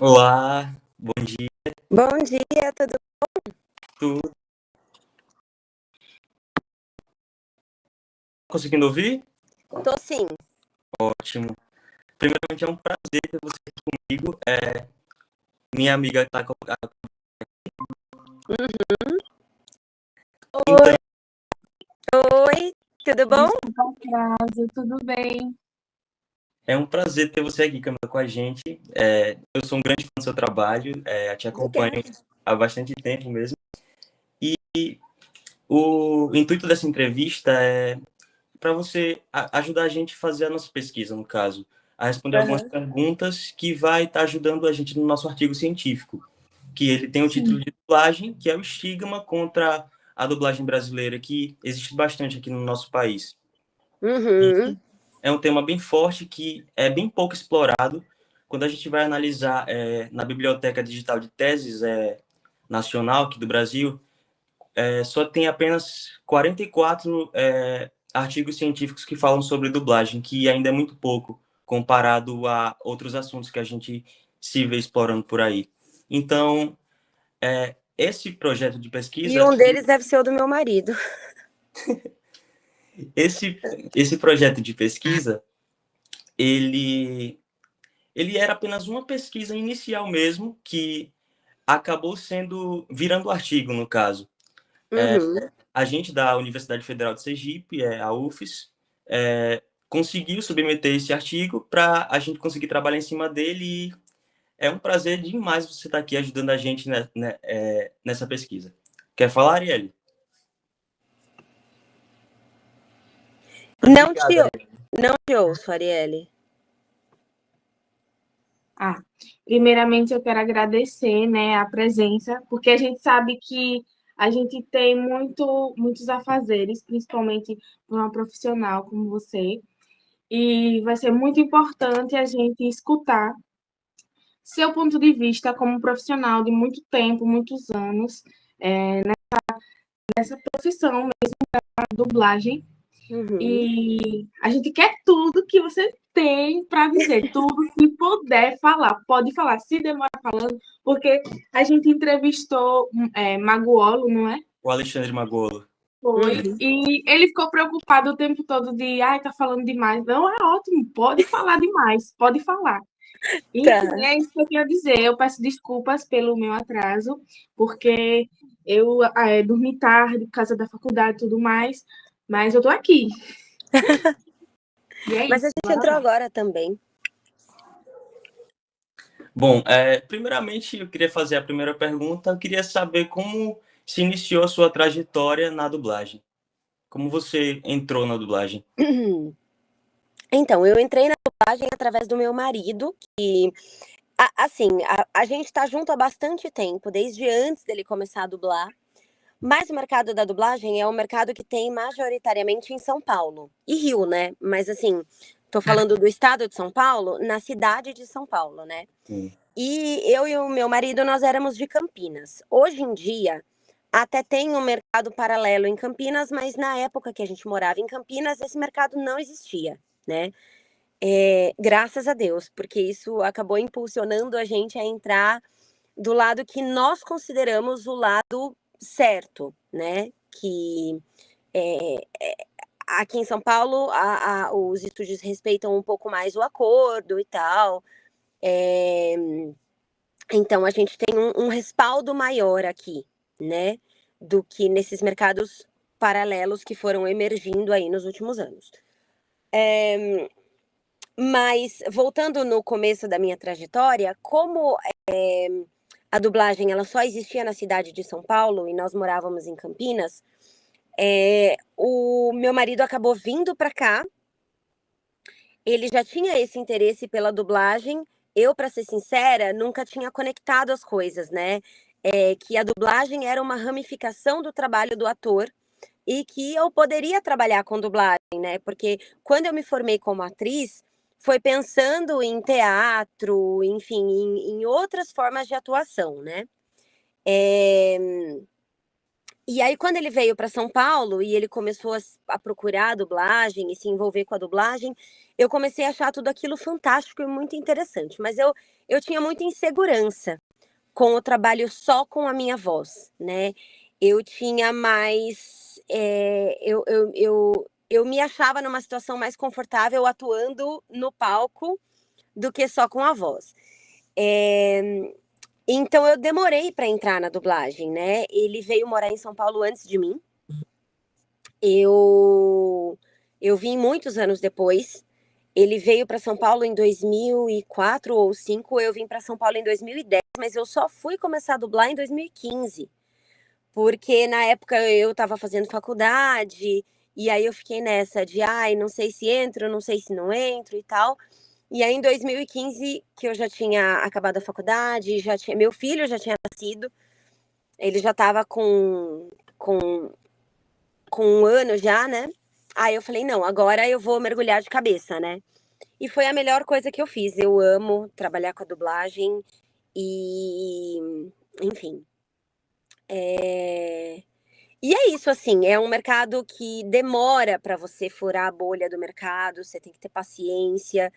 Olá, bom dia, Bom dia, tudo tudo. Conseguindo ouvir? bom? Tô sim. Ótimo. Primeiramente, é um prazer ter você aqui comigo. Minha amiga está com. Oi, Então, oi, tudo bom? Desculpa o atraso, tudo bem? é um prazer ter você aqui, Camila, com a gente. Eu sou um grande fã do seu trabalho, te acompanho Obrigada. há bastante tempo mesmo. E o intuito dessa entrevista é para você ajudar a gente a fazer a nossa pesquisa, no caso, a responder algumas Aham. perguntas que vai estar ajudando a gente no nosso artigo científico, que ele tem o título Sim. de dublagem, que é o estigma contra a dublagem brasileira, que existe bastante aqui no nosso país. Uhum. É um tema bem forte, que é bem pouco explorado. Quando a gente vai analisar na Biblioteca Digital de Teses Nacional aqui do Brasil, só tem apenas 44 artigos científicos que falam sobre dublagem, que ainda é muito pouco comparado a outros assuntos que a gente se vê explorando por aí. Então, esse projeto de E pesquisa, um deles deve ser o do meu marido. esse projeto de pesquisa, ele, ele era apenas uma pesquisa inicial mesmo, que acabou virando artigo, no caso. Uhum. A gente da Universidade Federal de Sergipe, a UFES, conseguiu submeter esse artigo para a gente conseguir trabalhar em cima dele, e é um prazer demais você estar aqui ajudando a gente nessa pesquisa. Quer falar, Arielle? Não te, Obrigado, Arielle. não te ouço, Arielle. Primeiramente eu quero agradecer, né, a presença, porque a gente sabe que a gente tem muitos afazeres, principalmente para uma profissional como você, e vai ser muito importante a gente escutar seu ponto de vista como profissional de muito tempo, muitos anos, nessa profissão mesmo da dublagem. Uhum. E a gente quer tudo que você tem para dizer, tudo que puder falar, pode falar, se demorar falando, porque a gente entrevistou Maguolo, não é? O Alexandre Magolo. Foi. Uhum. E ele ficou preocupado o tempo todo de, ai, tá falando demais. Não, é ótimo, pode falar demais, pode falar. Enfim, Tá. é isso que eu queria dizer. Eu peço desculpas pelo meu atraso, porque eu dormi tarde por causa da faculdade e tudo mais, mas eu tô aqui. E é Mas a isso. gente entrou agora também. Bom, primeiramente eu queria fazer a primeira pergunta. Eu queria saber como se iniciou a sua trajetória na dublagem. Como você entrou na dublagem? Então, eu entrei na dublagem através do meu marido, que, assim, a gente tá junto há bastante tempo, desde antes dele começar a dublar. Mas o mercado da dublagem é um mercado que tem majoritariamente em São Paulo e Rio, né? Mas assim, tô falando do estado de São Paulo, na cidade de São Paulo, né? Sim. E eu e o meu marido, nós éramos de Campinas. Hoje em dia, até tem um mercado paralelo em Campinas, mas na época que a gente morava em Campinas, esse mercado não existia, né? Graças a Deus, porque isso acabou impulsionando a gente a entrar do lado que nós consideramos o lado certo, né? Que aqui em São Paulo os estúdios respeitam um pouco mais o acordo e tal. É, então a gente tem um respaldo maior aqui, né? Do que nesses mercados paralelos que foram emergindo aí nos últimos anos. Mas voltando no começo da minha trajetória, como a dublagem ela só existia na cidade de São Paulo e nós morávamos em Campinas, o meu marido acabou vindo para cá. Ele já tinha esse interesse pela dublagem. Eu, para ser sincera, nunca tinha conectado as coisas, né? Que a dublagem era uma ramificação do trabalho do ator e que eu poderia trabalhar com dublagem, né? Porque quando eu me formei como atriz, foi pensando em teatro, enfim, em outras formas de atuação, né? E aí, quando ele veio para São Paulo e ele começou a procurar a dublagem e se envolver com a dublagem, eu comecei a achar tudo aquilo fantástico e muito interessante. Mas eu tinha muita insegurança com o trabalho só com a minha voz, né? Eu tinha mais. Eu me achava numa situação mais confortável atuando no palco do que só com a voz. Então eu demorei para entrar na dublagem, né? Ele veio morar em São Paulo antes de mim. Eu vim muitos anos depois. Ele veio para São Paulo em 2004 ou 2005. Eu vim para São Paulo em 2010, mas eu só fui começar a dublar em 2015. Porque na época eu estava fazendo faculdade, e aí eu fiquei nessa de, ai, não sei se entro, não sei se não entro e tal. E aí em 2015, que eu já tinha acabado a faculdade, meu filho já tinha nascido, ele já estava com 1 ano já, né? Aí eu falei, não, agora eu vou mergulhar de cabeça, né? E foi a melhor coisa que eu fiz. Eu amo trabalhar com a dublagem e, enfim. E é isso, assim, é um mercado que demora para você furar a bolha do mercado, você tem que ter paciência,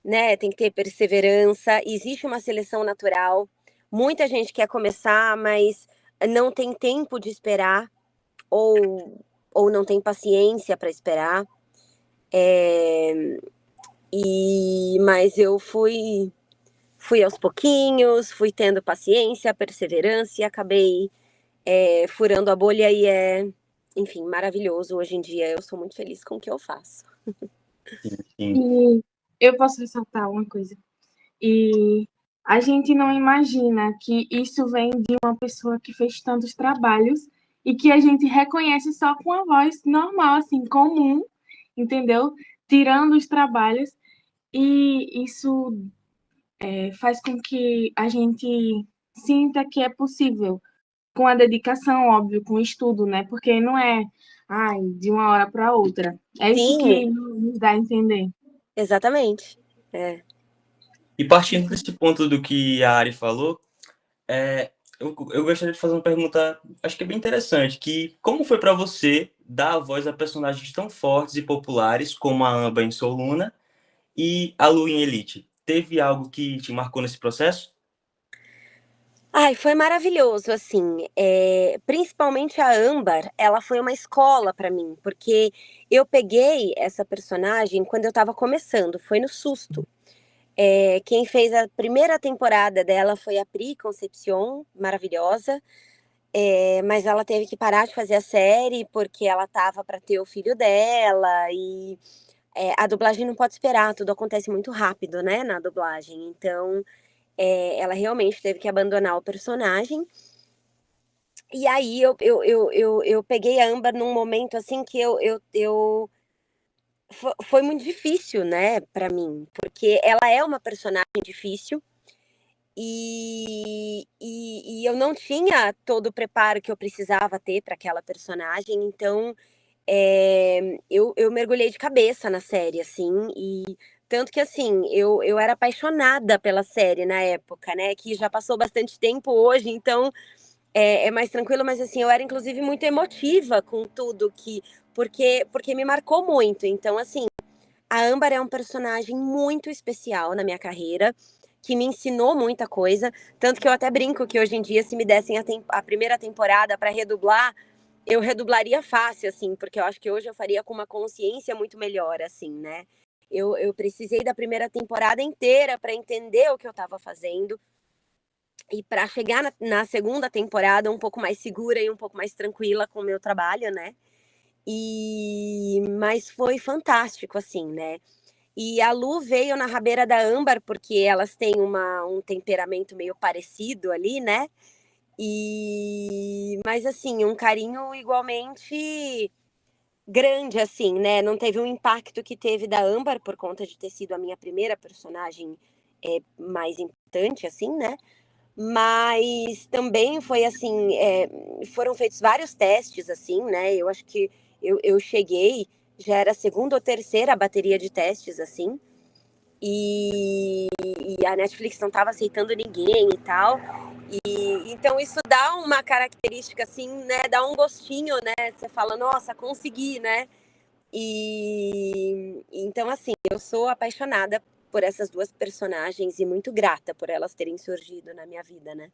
né? Tem que ter perseverança. Existe uma seleção natural. Muita gente quer começar, mas não tem tempo de esperar ou não tem paciência para esperar. Mas eu fui aos pouquinhos, fui tendo paciência, perseverança e acabei furando a bolha e enfim, maravilhoso. Hoje em dia eu sou muito feliz com o que eu faço. Sim. E eu posso ressaltar uma coisa. E a gente não imagina que isso vem de uma pessoa que fez tantos trabalhos e que a gente reconhece só com a voz normal, assim, comum, entendeu? Tirando os trabalhos. E isso faz com que a gente sinta que é possível, com a dedicação, óbvio, com o estudo, né? Porque não é, ai, de uma hora para outra. É isso que Sim, nos dá a entender. exatamente. E partindo desse ponto do que a Ari falou, eu gostaria de fazer uma pergunta, acho que é bem interessante, que como foi para você dar a voz a personagens tão fortes e populares como a Amba em Soul Luna e a Lu em Elite? Teve algo que te marcou nesse processo? Ai, foi maravilhoso, assim, principalmente a Âmbar, ela foi uma escola para mim, porque eu peguei essa personagem quando eu estava começando, foi no susto. Quem fez a primeira temporada dela foi a Pri Concepcion, maravilhosa, mas ela teve que parar de fazer a série porque ela tava para ter o filho dela e a dublagem não pode esperar, tudo acontece muito rápido, né, na dublagem. Então, ela realmente teve que abandonar o personagem. E aí eu peguei a Amber num momento assim que foi muito difícil, né, para mim, porque ela é uma personagem difícil e eu não tinha todo o preparo que eu precisava ter para aquela personagem, então eu mergulhei de cabeça na série, assim, e tanto que assim, eu era apaixonada pela série na época, né, que já passou bastante tempo hoje, então é mais tranquilo, mas assim, eu era inclusive muito emotiva com tudo porque me marcou muito. Então, assim, a Âmbar é um personagem muito especial na minha carreira, que me ensinou muita coisa. Tanto que eu até brinco que hoje em dia, se me dessem a primeira temporada para redublar, eu redublaria fácil, assim, porque eu acho que hoje eu faria com uma consciência muito melhor, assim, né? Eu precisei da primeira temporada inteira para entender o que eu estava fazendo e para chegar na segunda temporada um pouco mais segura e um pouco mais tranquila com o meu trabalho, né? Mas foi fantástico, assim, né? E a Lu veio na rabeira da Âmbar, porque elas têm um temperamento meio parecido ali, né? Mas assim, um carinho igualmente grande, assim, né? Não teve o impacto que teve da Âmbar por conta de ter sido a minha primeira personagem mais importante, assim, né? Mas também foi assim, foram feitos vários testes, assim, né? Eu acho que eu cheguei, já era a segunda ou terceira bateria de testes, assim. e a Netflix não estava aceitando ninguém e tal. E então isso dá uma característica assim, né? Dá um gostinho, né? Você fala, nossa, consegui, né? E então assim, eu sou apaixonada por essas duas personagens e muito grata por elas terem surgido na minha vida, né?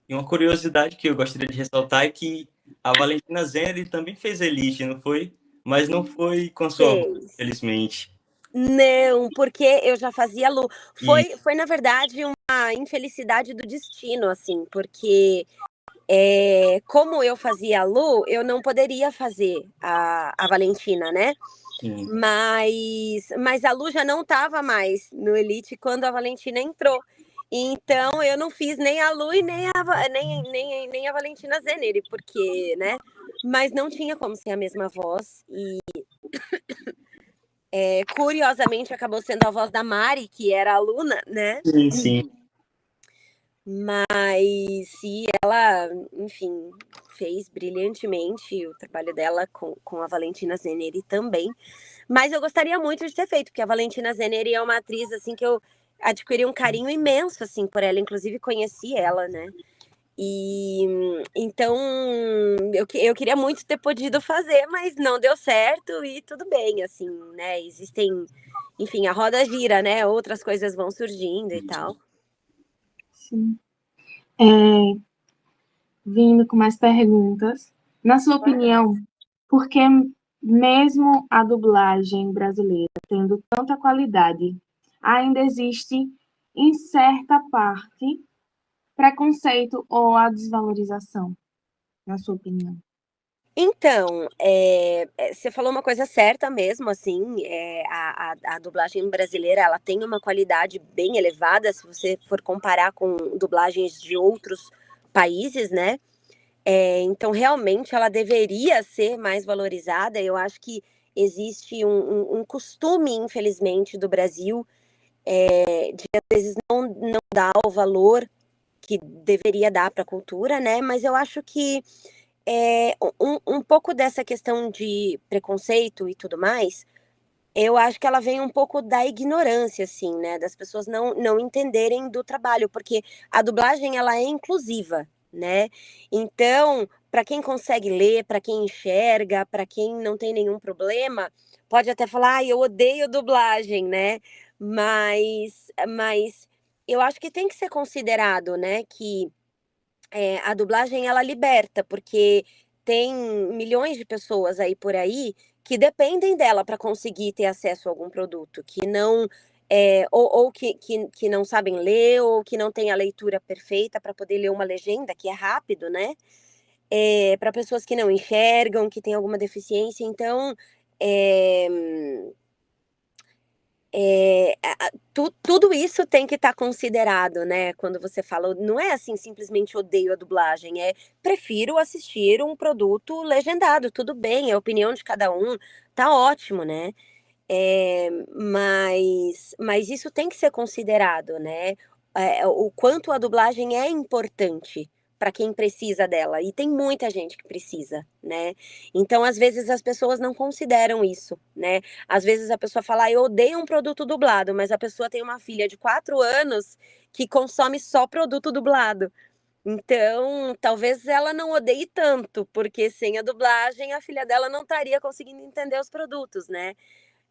E uma curiosidade que eu gostaria de ressaltar é que a Valentina Zeneri também fez Elite, não foi? Mas não foi com a sua voz, Fez. infelizmente. Não, porque eu já fazia Lu. E Foi na verdade, uma infelicidade do destino, assim, porque como eu fazia a Lu, eu não poderia fazer a Valentina, né? sim, Mas a Lu já não estava mais no Elite quando a Valentina entrou. Então eu não fiz nem a Lu e nem a Valentina Zeneri, porque, né? Mas não tinha como ser a mesma voz. E curiosamente acabou sendo a voz da Mari, que era a aluna, né? sim, sim. Mas se ela, enfim, fez brilhantemente o trabalho dela com a Valentina Zeneri também. Mas eu gostaria muito de ter feito, porque a Valentina Zeneri é uma atriz assim que eu adquiri um carinho imenso assim por ela, inclusive conheci ela, né? E então eu queria muito ter podido fazer, mas não deu certo e tudo bem, assim, né? Existem, enfim, a roda gira, né? Outras coisas vão surgindo e tal. Sim. Vindo com mais perguntas. Na sua opinião, por que mesmo a dublagem brasileira tendo tanta qualidade, ainda existe, em certa parte, preconceito ou a desvalorização, na sua opinião? Então, você falou uma coisa certa mesmo, assim, a dublagem brasileira, ela tem uma qualidade bem elevada, se você for comparar com dublagens de outros países, né? Então, realmente, ela deveria ser mais valorizada. Eu acho que existe um costume, infelizmente, do Brasil, de às vezes não dar o valor que deveria dar para a cultura, né? Mas eu acho que um pouco dessa questão de preconceito e tudo mais, eu acho que ela vem um pouco da ignorância, assim, né? Das pessoas não entenderem do trabalho, porque a dublagem, ela é inclusiva, né? Então, para quem consegue ler, para quem enxerga, para quem não tem nenhum problema, pode até falar, eu odeio dublagem, né? Mas eu acho que tem que ser considerado, né, que a dublagem ela liberta, porque tem milhões de pessoas aí por aí que dependem dela para conseguir ter acesso a algum produto, que não ou que não sabem ler, ou que não têm a leitura perfeita para poder ler uma legenda, que é rápido, né? Para pessoas que não enxergam, que têm alguma deficiência. Então, é, tudo isso tem que estar considerado, né? Quando você fala, não é assim simplesmente odeio a dublagem, prefiro assistir um produto legendado, tudo bem, é a opinião de cada um, tá ótimo, né? Mas isso tem que ser considerado, né? O quanto a dublagem é importante para quem precisa dela, e tem muita gente que precisa, né? Então, às vezes, as pessoas não consideram isso, né? Às vezes a pessoa fala, eu odeio um produto dublado, mas a pessoa tem uma filha de 4 anos que consome só produto dublado. Então, talvez ela não odeie tanto, porque sem a dublagem a filha dela não estaria conseguindo entender os produtos, né?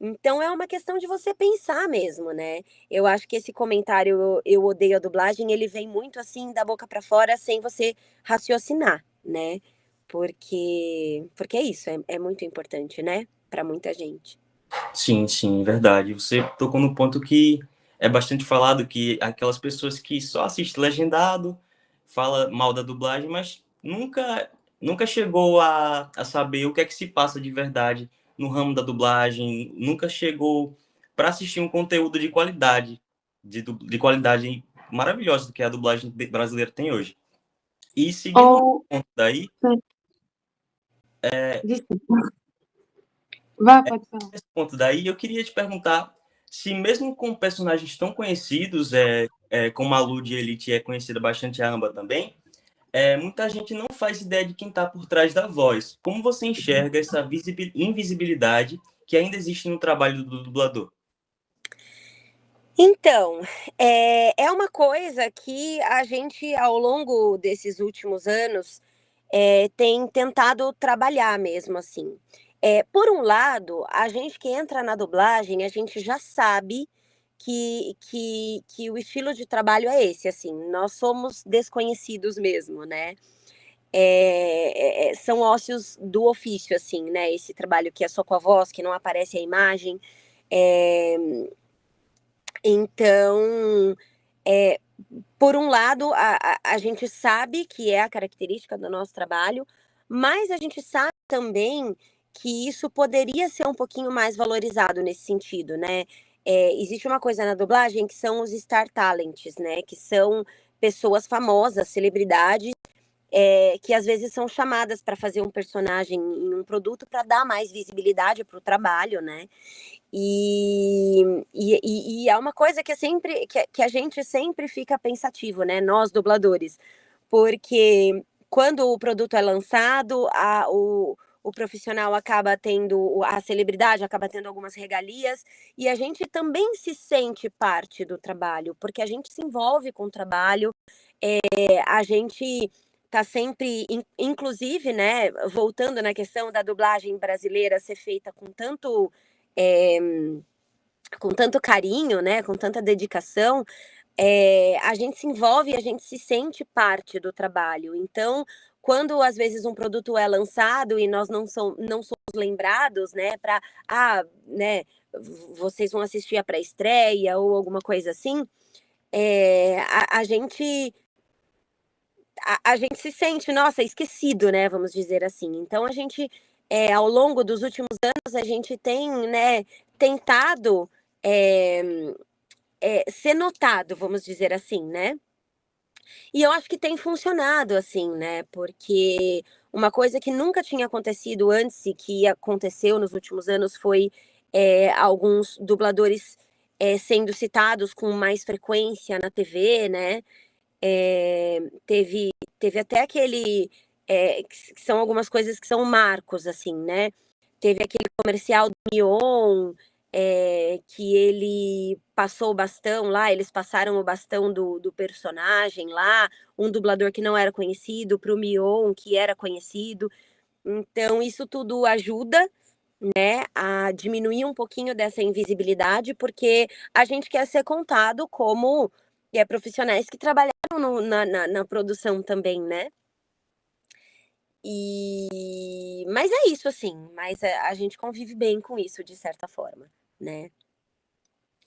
Então é uma questão de você pensar mesmo, né? Eu acho que esse comentário eu odeio a dublagem, ele vem muito assim da boca para fora sem você raciocinar, né? Porque é isso, é muito importante, né? Para muita gente. Sim, sim, verdade. Você tocou no ponto que é bastante falado, que aquelas pessoas que só assistem legendado, fala mal da dublagem, mas nunca chegou a saber o que é que se passa de verdade no ramo da dublagem, nunca chegou para assistir um conteúdo de qualidade, de qualidade maravilhosa que a dublagem brasileira tem hoje. E seguindo Ou, um ponto daí, desculpa, vá, pode falar. nesse ponto daí, eu queria te perguntar se mesmo com personagens tão conhecidos, como a Lu de Elite é conhecida bastante, a Amba também, muita gente não faz ideia de quem está por trás da voz. Como você enxerga essa invisibilidade que ainda existe no trabalho do dublador? Então, é uma coisa que a gente, ao longo desses últimos anos, tem tentado trabalhar mesmo, assim. Por um lado, a gente que entra na dublagem, a gente já sabe que o estilo de trabalho é esse, assim, nós somos desconhecidos mesmo, né? São ócios do ofício, assim, né? Esse trabalho que é só com a voz, que não aparece a imagem. É, então, é, por um lado, a gente sabe que é a característica do nosso trabalho, mas a gente sabe também que isso poderia ser um pouquinho mais valorizado nesse sentido, né? Existe uma coisa na dublagem que são os Star Talents, né? Que são pessoas famosas, celebridades, que às vezes são chamadas para fazer um personagem em um produto para dar mais visibilidade para o trabalho, né? E é uma coisa que que a gente sempre fica pensativo, né? Nós dubladores, porque quando o produto é lançado, o profissional acaba tendo, a celebridade acaba tendo algumas regalias, e a gente também se sente parte do trabalho, porque a gente se envolve com o trabalho, a gente tá sempre, inclusive, né, voltando na questão da dublagem brasileira ser feita é, com tanto carinho, né, com tanta dedicação, a gente se envolve e a gente se sente parte do trabalho. Então, quando às vezes um produto é lançado e nós não somos lembrados, né, para, né, vocês vão assistir a pré-estreia ou alguma coisa assim, a gente a gente se sente, nossa, esquecido, né, vamos dizer assim. Então a gente, ao longo dos últimos anos, a gente tem, né, tentado ser notado, vamos dizer assim, né? E eu acho que tem funcionado, assim, né? Porque uma coisa que nunca tinha acontecido antes e que aconteceu nos últimos anos foi alguns dubladores sendo citados com mais frequência na TV, né? Teve até aquele. Que são algumas coisas que são marcos, assim, né? Teve aquele comercial do Mion, que ele passou o bastão lá, eles passaram o bastão do personagem lá, um dublador que não era conhecido, para o Mion, que era conhecido. Então, isso tudo ajuda, né, a diminuir um pouquinho dessa invisibilidade, porque a gente quer ser contado como profissionais que trabalharam na produção também, né? Mas é isso, assim, mas a gente convive bem com isso, de certa forma, né?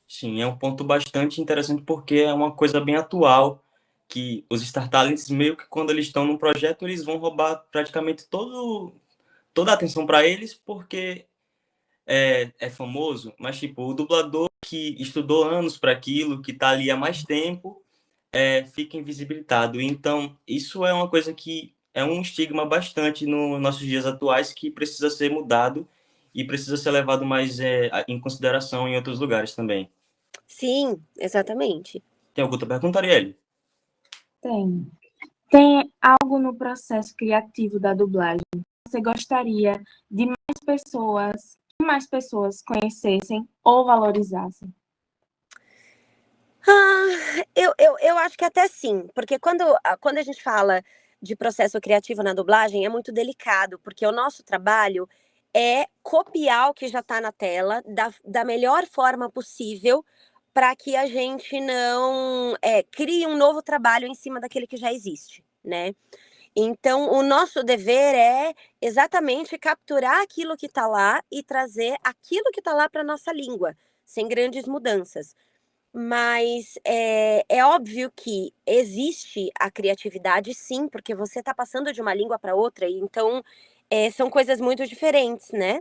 Sim, é um ponto bastante interessante porque é uma coisa bem atual, que os Star Talents, meio que quando eles estão num projeto, eles vão roubar praticamente toda a atenção para eles, porque é famoso, mas tipo, o dublador que estudou anos para aquilo, que está ali há mais tempo, fica invisibilitado. Então, isso é uma coisa que é um estigma bastante nos nossos dias atuais que precisa ser mudado e precisa ser levado mais em consideração em outros lugares também. Sim, exatamente. Tem alguma outra pergunta, Arielle? Tem. Tem algo no processo criativo da dublagem que você gostaria de que mais pessoas conhecessem ou valorizassem? Eu acho que até sim, porque quando a gente fala de processo criativo na dublagem, é muito delicado, porque o nosso trabalho é copiar o que já está na tela da melhor forma possível para que a gente não crie um novo trabalho em cima daquele que já existe, né? Então, o nosso dever é exatamente capturar aquilo que está lá e trazer aquilo que está lá para a nossa língua, sem grandes mudanças. Mas é óbvio que existe a criatividade, sim, porque você está passando de uma língua para outra, e então são coisas muito diferentes, né?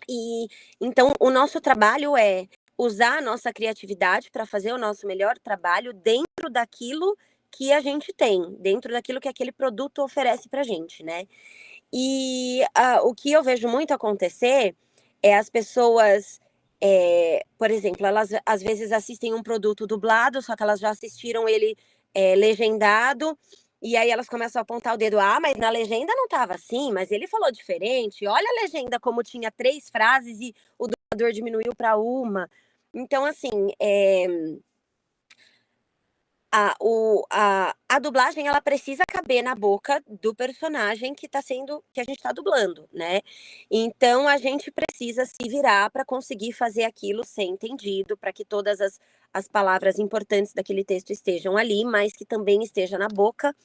E então o nosso trabalho é usar a nossa criatividade para fazer o nosso melhor trabalho dentro daquilo que a gente tem, dentro daquilo que aquele produto oferece para gente, né? E o que eu vejo muito acontecer é as pessoas, por exemplo, elas às vezes assistem um produto dublado, só que elas já assistiram ele legendado, e aí elas começam a apontar o dedo, mas na legenda não estava assim, mas ele falou diferente, olha a legenda como tinha 3 frases e o dublador diminuiu para uma. Então, assim, a dublagem ela precisa caber na boca do personagem que a gente está dublando, né? Então a gente precisa se virar para conseguir fazer aquilo ser entendido, para que todas as palavras importantes daquele texto estejam ali, mas que também esteja na boca.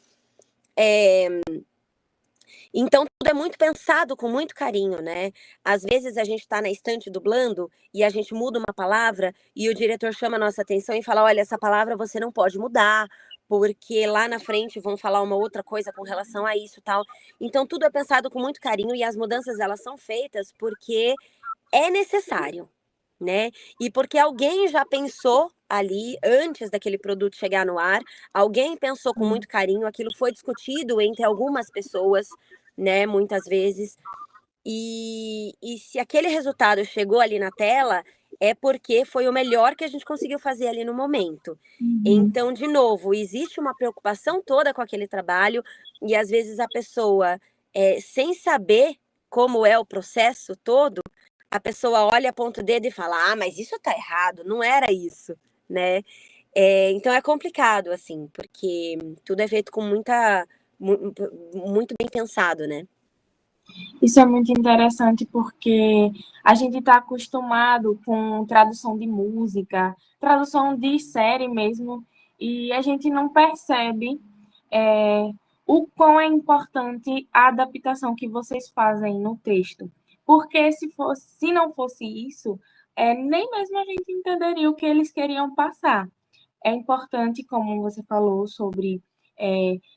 Então tudo é muito pensado com muito carinho, né? Às vezes a gente está na estante dublando e a gente muda uma palavra e o diretor chama a nossa atenção e fala: olha, essa palavra você não pode mudar, porque lá na frente vão falar uma outra coisa com relação a isso e tal. Então tudo é pensado com muito carinho e as mudanças elas são feitas porque é necessário, né? E porque alguém já pensou ali antes daquele produto chegar no ar, alguém pensou com muito carinho, aquilo foi discutido entre algumas pessoas, né? Muitas vezes. E se aquele resultado chegou ali na tela, é porque foi o melhor que a gente conseguiu fazer ali no momento. Então, de novo, existe uma preocupação toda com aquele trabalho, e às vezes a pessoa, sem saber como é o processo todo, a pessoa olha, aponta o dedo e fala: ah, mas isso tá errado, não era isso, né? Então é complicado, assim, porque tudo é feito com muito bem pensado, né? Isso é muito interessante porque a gente está acostumado com tradução de música, tradução de série mesmo, e a gente não percebe o quão é importante a adaptação que vocês fazem no texto. Porque se não fosse isso, nem mesmo a gente entenderia o que eles queriam passar. É importante, como você falou, sobre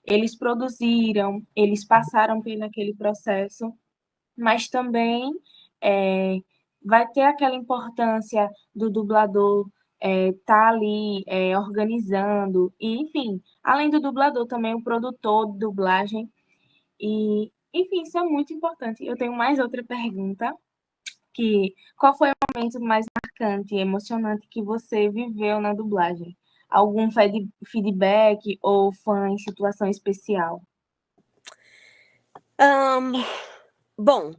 eles produziram, eles passaram por aquele processo, mas também vai ter aquela importância do dublador tá ali organizando, e, enfim, além do dublador, também o produtor de dublagem, e, enfim, isso é muito importante. Eu tenho mais outra pergunta, qual foi o momento mais marcante e emocionante que você viveu na dublagem? Algum feedback ou fã em situação especial? Bom,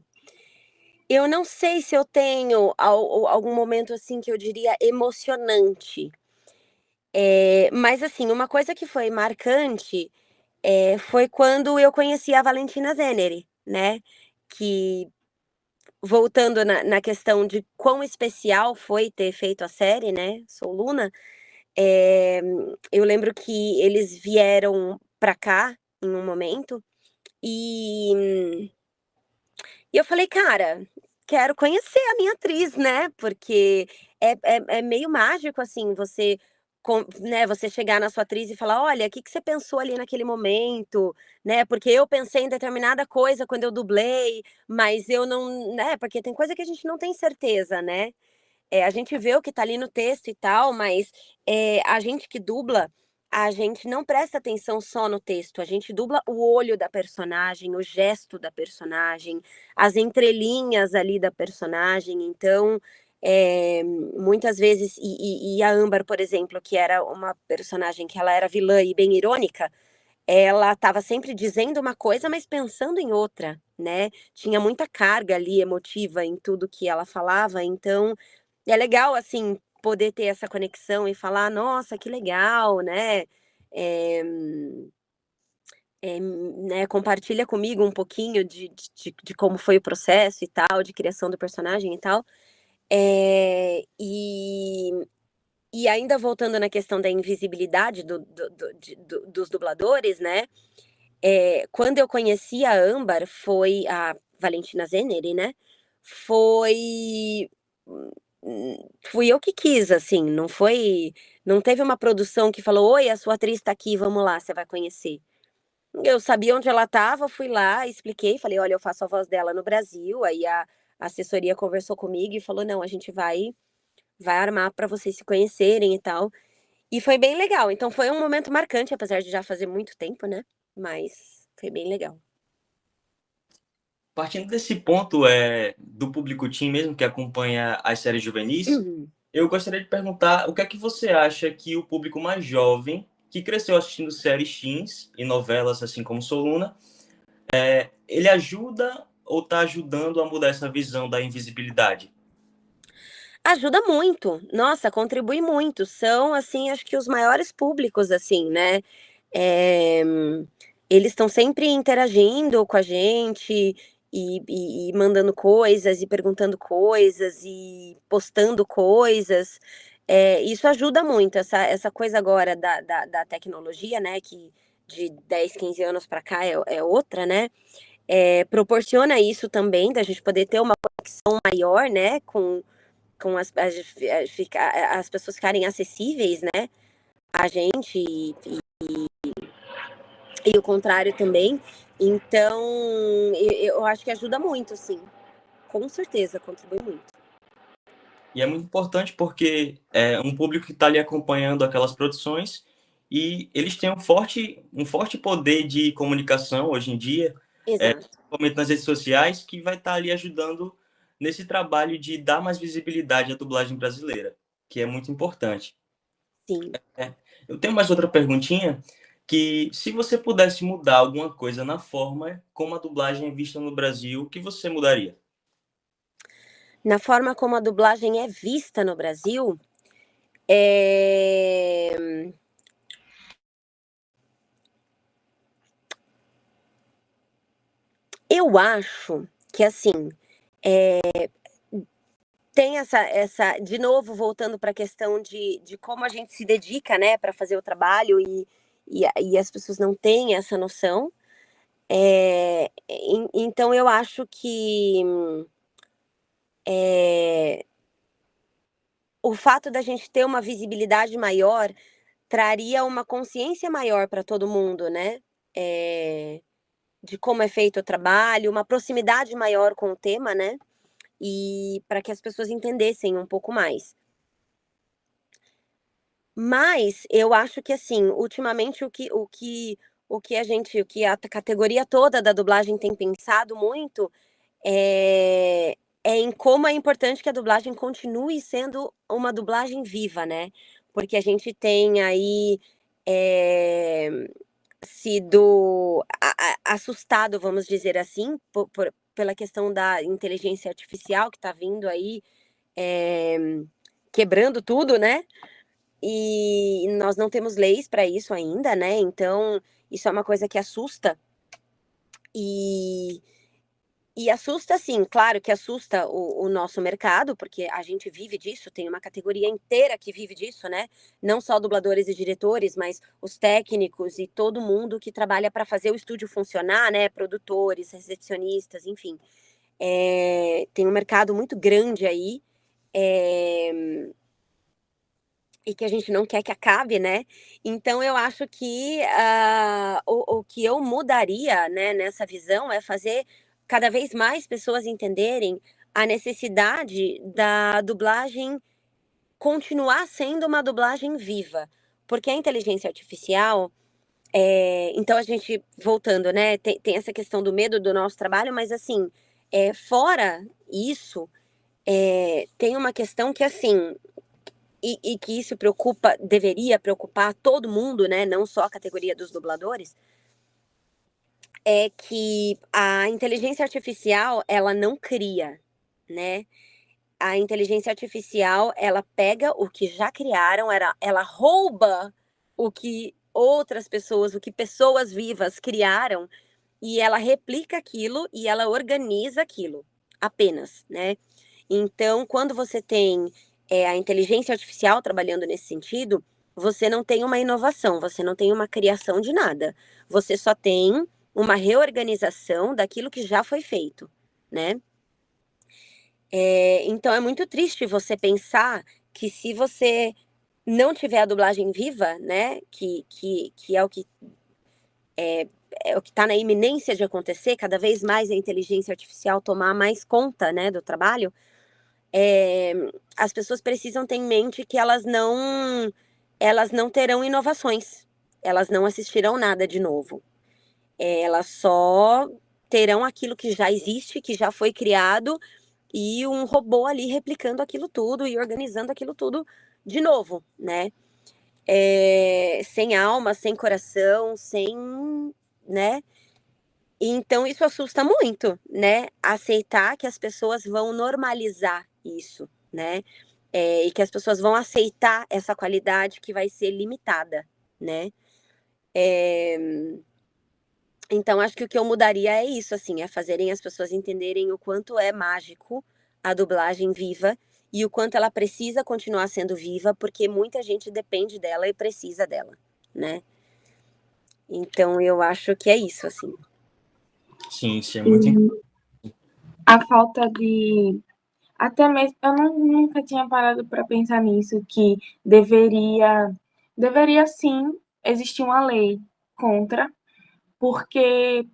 eu não sei se eu tenho algum momento assim que eu diria emocionante. Mas assim, uma coisa que foi marcante foi quando eu conheci a Valentina Zeneri, né? Que voltando na questão de quão especial foi ter feito a série, né? Sou Luna. É, eu lembro que eles vieram pra cá em um momento e eu falei, cara, quero conhecer a minha atriz, né? Porque é meio mágico, assim, né, você chegar na sua atriz e falar, olha, o que você pensou ali naquele momento, né? Porque eu pensei em determinada coisa quando eu dublei, mas eu não, né? Porque tem coisa que a gente não tem certeza, né? A gente vê o que tá ali no texto e tal, mas a gente que dubla, a gente não presta atenção só no texto, a gente dubla o olho da personagem, o gesto da personagem, as entrelinhas ali da personagem. Então, muitas vezes, e a Âmbar, por exemplo, que era uma personagem que ela era vilã e bem irônica, ela estava sempre dizendo uma coisa, mas pensando em outra, né? Tinha muita carga ali emotiva em tudo que ela falava, então é legal, assim, poder ter essa conexão e falar, nossa, que legal, né? Eh, né, compartilha comigo um pouquinho de como foi o processo e tal, de criação do personagem e tal. E ainda voltando na questão da invisibilidade dos dubladores, né? Quando eu conheci a Âmbar, foi a Valentina Zeneri, né? Foi fui eu que quis, assim, não teve uma produção que falou: oi, a sua atriz tá aqui, vamos lá, você vai conhecer. Eu sabia onde ela estava, fui lá, expliquei, falei: olha, eu faço a voz dela no Brasil. Aí a assessoria conversou comigo e falou: não, a gente vai armar para vocês se conhecerem e tal. E foi bem legal. Então foi um momento marcante, apesar de já fazer muito tempo, né? Mas foi bem legal. Partindo desse ponto do público teen mesmo, que acompanha as séries juvenis, eu gostaria de perguntar o que é que você acha que o público mais jovem, que cresceu assistindo séries teens e novelas, assim como Soluna, ele ajuda ou está ajudando a mudar essa visão da invisibilidade? Ajuda muito, nossa, contribui muito. São, assim, acho que os maiores públicos, assim, né? É, eles estão sempre interagindo com a gente e mandando coisas e perguntando coisas e postando coisas. Isso ajuda muito, essa coisa agora da tecnologia, né? Que de 10, 15 anos para cá é outra, né? Proporciona isso também, da gente poder ter uma conexão maior, né? Com as pessoas ficarem acessíveis, né, a gente e o contrário também. Então, eu acho que ajuda muito, sim. Com certeza, contribui muito. E é muito importante porque é um público que está ali acompanhando aquelas produções e eles têm um forte poder de comunicação hoje em dia, Exato. principalmente nas redes sociais, que vai estar ali ajudando nesse trabalho de dar mais visibilidade à dublagem brasileira, que é muito importante. Sim. Eu tenho mais outra perguntinha, que se você pudesse mudar alguma coisa na forma como a dublagem é vista no Brasil, o que você mudaria? Na forma como a dublagem é vista no Brasil, é... eu acho que, assim, tem de novo, voltando para a questão de como a gente se dedica, né, para fazer o trabalho e as pessoas não têm essa noção. Então, eu acho que o fato da gente ter uma visibilidade maior traria uma consciência maior para todo mundo, né? De como é feito o trabalho, uma proximidade maior com o tema, né? E para que as pessoas entendessem um pouco mais. Mas eu acho que, assim, ultimamente o que a categoria toda da dublagem tem pensado muito é em como é importante que a dublagem continue sendo uma dublagem viva, né? Porque a gente tem aí sido assustado, vamos dizer assim, pela questão da inteligência artificial que está vindo aí, quebrando tudo, né? E nós não temos leis para isso ainda, né? Então, isso é uma coisa que assusta. E, e assusta, assim, claro que assusta o nosso mercado, porque a gente vive disso, tem uma categoria inteira que vive disso, né? Não só dubladores e diretores, mas os técnicos e todo mundo que trabalha para fazer o estúdio funcionar, né? Produtores, recepcionistas, enfim. Tem um mercado muito grande aí. E que a gente não quer que acabe, né? Então eu acho que o que eu mudaria, né, nessa visão é fazer cada vez mais pessoas entenderem a necessidade da dublagem continuar sendo uma dublagem viva. Porque a inteligência artificial, então a gente, voltando, né, tem essa questão do medo do nosso trabalho, mas assim, fora isso, tem uma questão que assim, e que isso deveria preocupar todo mundo, né? Não só a categoria dos dubladores, é que a inteligência artificial, ela não cria, né? A inteligência artificial, ela pega o que já criaram, ela rouba o que outras pessoas, o que pessoas vivas criaram, e ela replica aquilo e ela organiza aquilo, apenas, né? Então, quando você tem a inteligência artificial trabalhando nesse sentido, você não tem uma inovação, você não tem uma criação de nada. Você só tem uma reorganização daquilo que já foi feito, né? Então, é muito triste você pensar que se você não tiver a dublagem viva, né? Que é o que está na iminência de acontecer, cada vez mais a inteligência artificial tomar mais conta, né, do trabalho. As pessoas precisam ter em mente que elas não terão inovações, elas não assistirão nada de novo. Elas só terão aquilo que já existe, que já foi criado, e um robô ali replicando aquilo tudo e organizando aquilo tudo de novo, né? Sem alma, sem coração, né? Então isso assusta muito, né? Aceitar que as pessoas vão normalizar isso, né? e que as pessoas vão aceitar essa qualidade que vai ser limitada, né? Então, acho que o que eu mudaria é isso, assim, é fazerem as pessoas entenderem o quanto é mágico a dublagem viva e o quanto ela precisa continuar sendo viva, porque muita gente depende dela e precisa dela, né? Então, eu acho que é isso, assim. Sim, isso é muito importante. A falta de... Até mesmo, eu nunca tinha parado para pensar nisso, que deveria sim existir uma lei contra, porque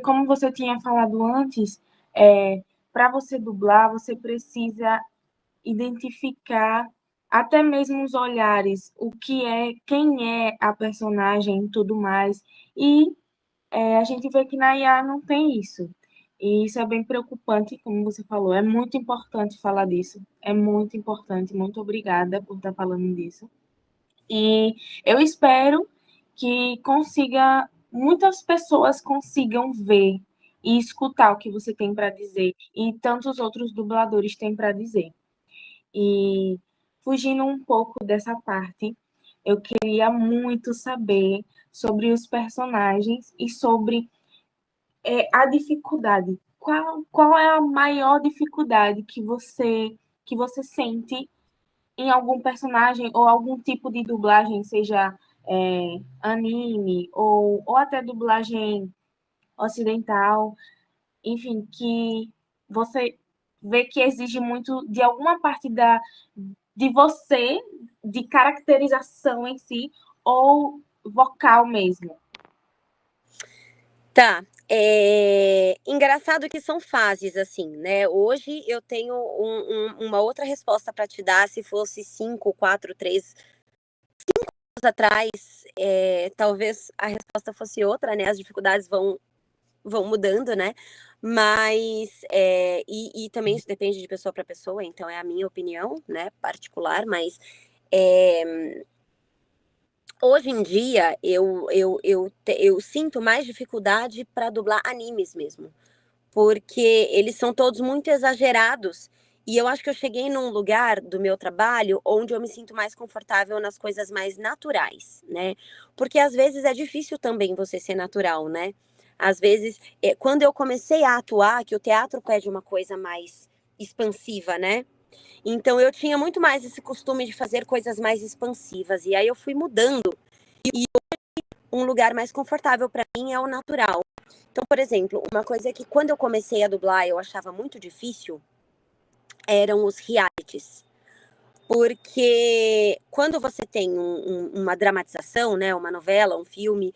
como você tinha falado antes, para você dublar, você precisa identificar até mesmo os olhares, quem é a personagem e tudo mais. E a gente vê que na IA não tem isso. E isso é bem preocupante, como você falou. É muito importante falar disso. É muito importante. Muito obrigada por estar falando disso. E eu espero que muitas pessoas consigam ver e escutar o que você tem para dizer e tantos outros dubladores têm para dizer. E fugindo um pouco dessa parte, eu queria muito saber sobre os personagens e sobre a dificuldade. Qual é a maior dificuldade que você sente em algum personagem ou algum tipo de dublagem, seja anime ou até dublagem ocidental, enfim, que você vê que exige muito de alguma parte de você, de caracterização em si, ou vocal mesmo? Tá. Engraçado que são fases, assim, né? Hoje eu tenho uma outra resposta para te dar, se fosse 5, 4, 3 anos atrás, talvez a resposta fosse outra, né? As dificuldades vão mudando, né? Mas, e também isso depende de pessoa para pessoa, então é a minha opinião, né, particular, mas hoje em dia eu sinto mais dificuldade para dublar animes mesmo, porque eles são todos muito exagerados. E eu acho que eu cheguei num lugar do meu trabalho onde eu me sinto mais confortável nas coisas mais naturais, né? Porque às vezes é difícil também você ser natural, né? Às vezes, quando eu comecei a atuar, que o teatro pede uma coisa mais expansiva, né? Então eu tinha muito mais esse costume de fazer coisas mais expansivas. E aí eu fui mudando. E um lugar mais confortável para mim é o natural. Então, por exemplo, uma coisa que quando eu comecei a dublar eu achava muito difícil eram os realities. Porque quando você tem uma dramatização, né, uma novela, um filme,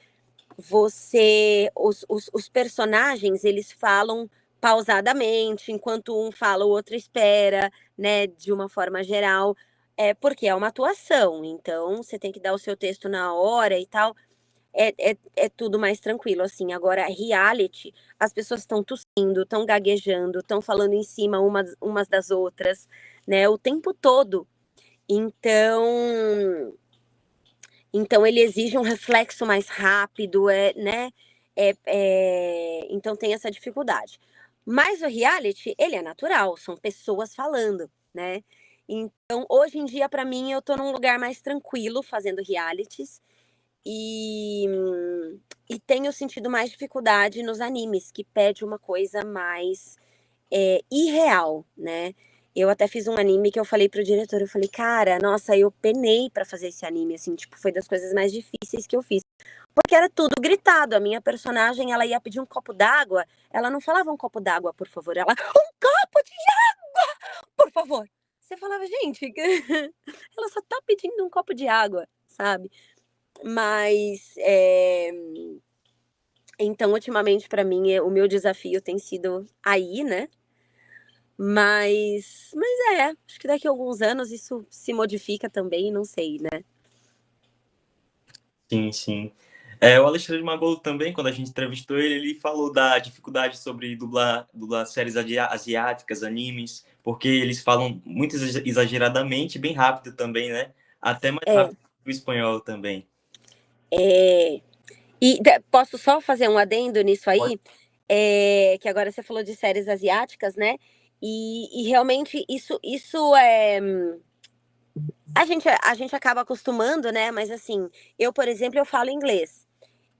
os personagens, eles falam pausadamente, enquanto um fala, o outro espera, né, de uma forma geral, porque é uma atuação, então você tem que dar o seu texto na hora e tal, é tudo mais tranquilo, assim. Agora, reality, as pessoas estão tossindo, estão gaguejando, estão falando em cima umas das outras, né, o tempo todo. Então ele exige um reflexo mais rápido, né? Então tem essa dificuldade. Mas o reality, ele é natural, são pessoas falando, né? Então, hoje em dia, para mim, eu tô num lugar mais tranquilo fazendo realities e, e tenho sentido mais dificuldade nos animes, que pede uma coisa mais irreal, né? Eu até fiz um anime que eu falei pro diretor, eu falei, cara, nossa, eu penei pra fazer esse anime, assim, tipo, foi das coisas mais difíceis que eu fiz. Porque era tudo gritado, a minha personagem, ela ia pedir um copo d'água, ela não falava um copo d'água, por favor, ela, um copo de água, por favor. Você falava, gente, ela só tá pedindo um copo de água, sabe? Mas, então, ultimamente, pra mim, o meu desafio tem sido aí, né? Mas acho que daqui a alguns anos isso se modifica também, não sei, né? Sim, sim. O Alexandre Magolo também, quando a gente entrevistou ele, ele falou da dificuldade sobre dublar séries asiáticas, animes, porque eles falam muito exageradamente, bem rápido também, né? Até mais rápido que o espanhol também. Posso só fazer um adendo nisso aí? Pode. Que agora você falou de séries asiáticas, né? E realmente isso é. A gente acaba acostumando, né? Mas assim, eu, por exemplo, eu falo inglês.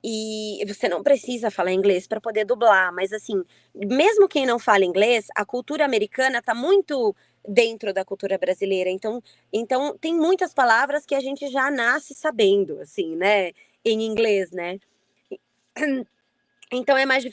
E você não precisa falar inglês para poder dublar, mas assim, mesmo quem não fala inglês, a cultura americana está muito dentro da cultura brasileira. Então tem muitas palavras que a gente já nasce sabendo, assim, né? Em inglês, né? Então é mais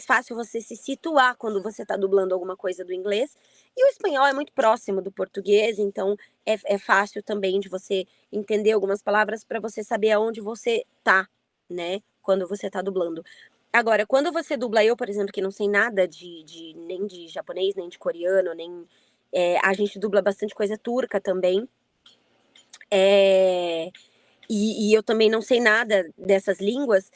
fácil você se situar quando você está dublando alguma coisa do inglês. E o espanhol é muito próximo do português, então é fácil também de você entender algumas palavras para você saber aonde você tá, né? Quando você tá dublando. Agora, quando você dubla, eu, por exemplo, que não sei nada nem de japonês, nem de coreano, nem. A gente dubla bastante coisa turca também. É, e eu também não sei nada dessas línguas,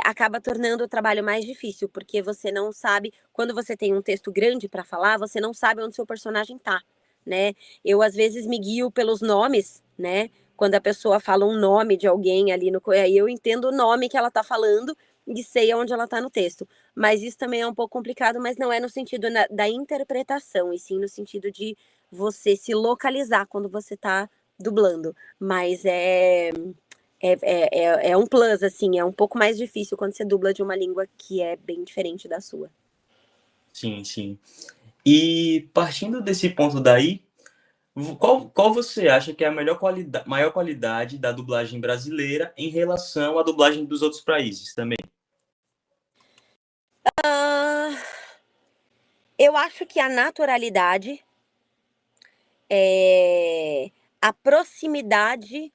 acaba tornando o trabalho mais difícil, porque você não sabe, quando você tem um texto grande para falar, você não sabe onde seu personagem tá, né? Eu, às vezes, me guio pelos nomes, né? Quando a pessoa fala um nome de alguém ali aí eu entendo o nome que ela tá falando e sei onde ela tá no texto. Mas isso também é um pouco complicado, mas não é no sentido da interpretação, e sim no sentido de você se localizar quando você tá dublando. Mas é um plus, assim, é um pouco mais difícil quando você dubla de uma língua que é bem diferente da sua. Sim, sim. E partindo desse ponto daí, qual você acha que é a maior qualidade da dublagem brasileira em relação à dublagem dos outros países também? Ah, eu acho que a naturalidade, a proximidade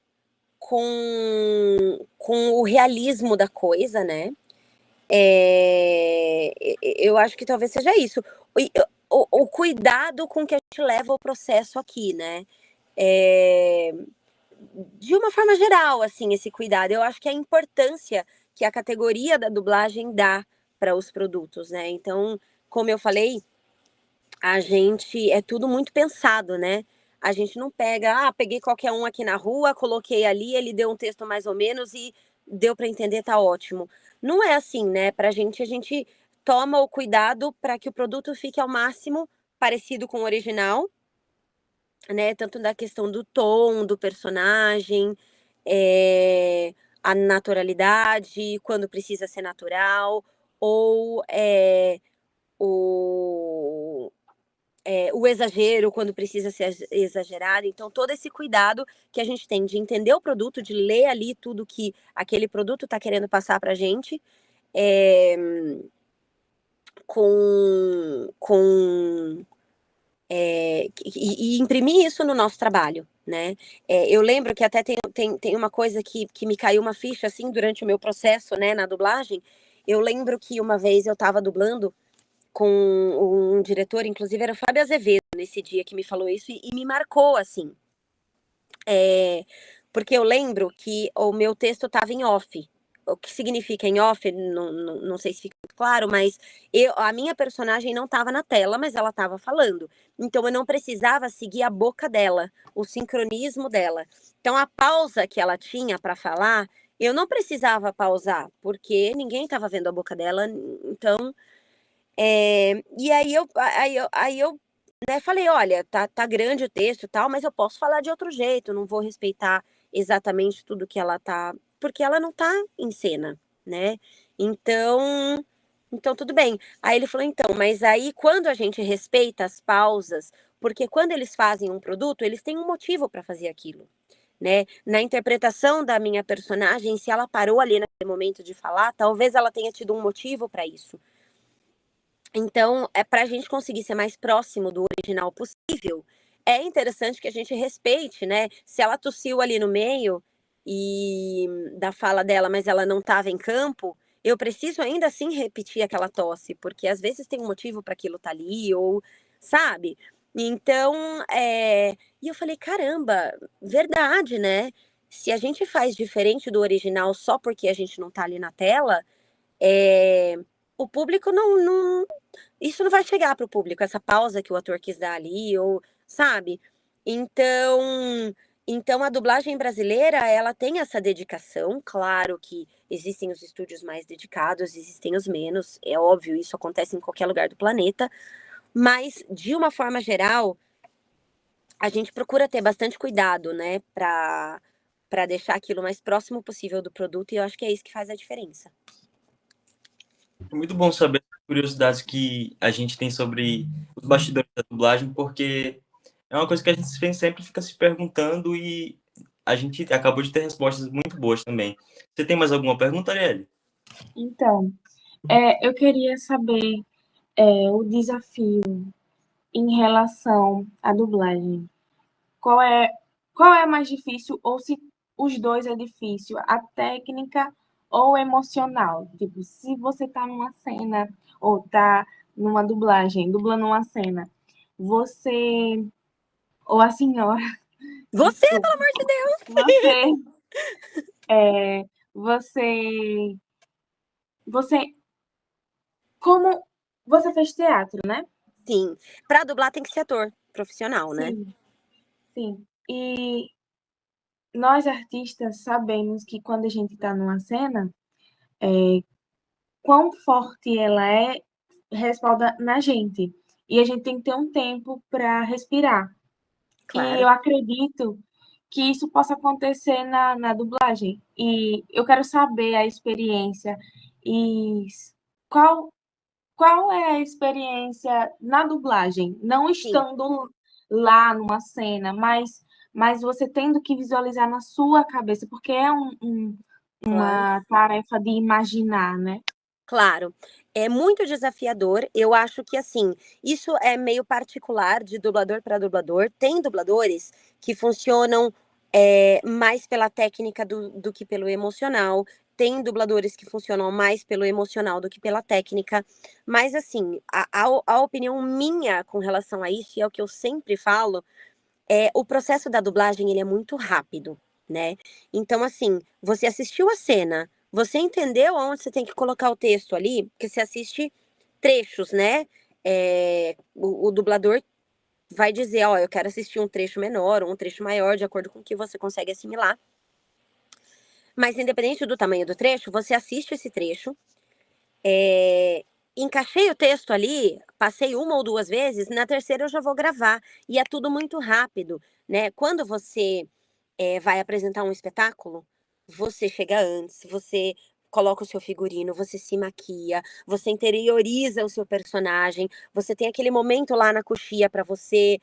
com o realismo da coisa, né? Eu acho que talvez seja isso. O cuidado com que a gente leva o processo aqui, né? É, de uma forma geral, assim, esse cuidado. Eu acho que a importância que a categoria da dublagem dá para os produtos, né? Então, como eu falei, a gente é tudo muito pensado, né? A gente não pega, peguei qualquer um aqui na rua, coloquei ali, ele deu um texto mais ou menos e deu para entender, tá ótimo. Não é assim, né? Pra gente, a gente toma o cuidado para que o produto fique ao máximo parecido com o original, né? Tanto da questão do tom, do personagem, é, a naturalidade, quando precisa ser natural, ou o, o exagero, quando precisa ser exagerado. Então, todo esse cuidado que a gente tem de entender o produto, de ler ali tudo que aquele produto está querendo passar para a gente, é, com e imprimir isso no nosso trabalho, né? Eu lembro que até tem uma coisa que me caiu uma ficha, assim, durante o meu processo, né, na dublagem. Eu lembro que uma vez eu estava dublando com um diretor, inclusive era o Fábio Azevedo, nesse dia que me falou isso, e me marcou, assim. Porque eu lembro que o meu texto estava em off. O que significa em off, não sei se fica muito claro, mas a minha personagem não estava na tela, mas ela estava falando. Então eu não precisava seguir a boca dela, o sincronismo dela. Então a pausa que ela tinha para falar, eu não precisava pausar, porque ninguém estava vendo a boca dela. Então, e aí eu né, falei, olha, tá grande o texto e tal, mas eu posso falar de outro jeito, não vou respeitar exatamente tudo que ela tá, porque ela não tá em cena, né? Então tudo bem. Aí ele falou, então, mas aí quando a gente respeita as pausas, porque quando eles fazem um produto, eles têm um motivo para fazer aquilo, né? Na interpretação da minha personagem, se ela parou ali naquele momento de falar, talvez ela tenha tido um motivo para isso. Então, para a gente conseguir ser mais próximo do original possível, é interessante que a gente respeite, né? Se ela tossiu ali no meio e da fala dela, mas ela não estava em campo, eu preciso ainda assim repetir aquela tosse, porque às vezes tem um motivo para aquilo estar ali, ou sabe? Então, e eu falei, caramba, verdade, né? Se a gente faz diferente do original só porque a gente não está ali na tela, é, o público isso não vai chegar para o público, essa pausa que o ator quis dar ali, ou, sabe? Então, então a dublagem brasileira, ela tem essa dedicação, claro que existem os estúdios mais dedicados, existem os menos, é óbvio, isso acontece em qualquer lugar do planeta, mas de uma forma geral, a gente procura ter bastante cuidado, né, para deixar aquilo o mais próximo possível do produto, e eu acho que é isso que faz a diferença. É muito bom saber as curiosidades que a gente tem sobre os bastidores da dublagem, porque é uma coisa que a gente sempre fica se perguntando e a gente acabou de ter respostas muito boas também. Você tem mais alguma pergunta, Arielle? Então, eu queria saber o desafio em relação à dublagem. Qual é mais difícil, ou se os dois é difícil, a técnica ou emocional? Tipo, se você tá numa cena ou tá numa dublagem, dublando uma cena, você, ou a senhora, Você, desculpa, pelo amor de Deus! você, você, como você fez teatro, né? Sim, para dublar tem que ser ator profissional, né? Sim, sim. E nós artistas sabemos que quando a gente está numa cena, quão forte ela é, respalda na gente. E a gente tem que ter um tempo para respirar. E Claro. eu acredito que isso possa acontecer na dublagem. E eu quero saber a experiência e qual, qual é a experiência na dublagem, não Sim, estando lá numa cena, mas você tendo que visualizar na sua cabeça, porque é claro. uma tarefa de imaginar, né? Claro, é muito desafiador. Eu acho que, assim, isso é meio particular de dublador para dublador. Tem dubladores que funcionam mais pela técnica do que pelo emocional. Tem dubladores que funcionam mais pelo emocional do que pela técnica. Mas, assim, a opinião minha com relação a isso, e é o que eu sempre falo, o processo da dublagem ele é muito rápido, né? Então, assim, você assistiu a cena, você entendeu onde você tem que colocar o texto ali, porque você assiste trechos, né? O dublador vai dizer, ó, eu quero assistir um trecho menor ou um trecho maior, de acordo com o que você consegue assimilar. Mas independente do tamanho do trecho, você assiste esse trecho, encaixei o texto ali, passei uma ou duas vezes, na terceira eu já vou gravar. E é tudo muito rápido, né? Quando você vai apresentar um espetáculo, você chega antes, você coloca o seu figurino, você se maquia, você interioriza o seu personagem, você tem aquele momento lá na coxia para você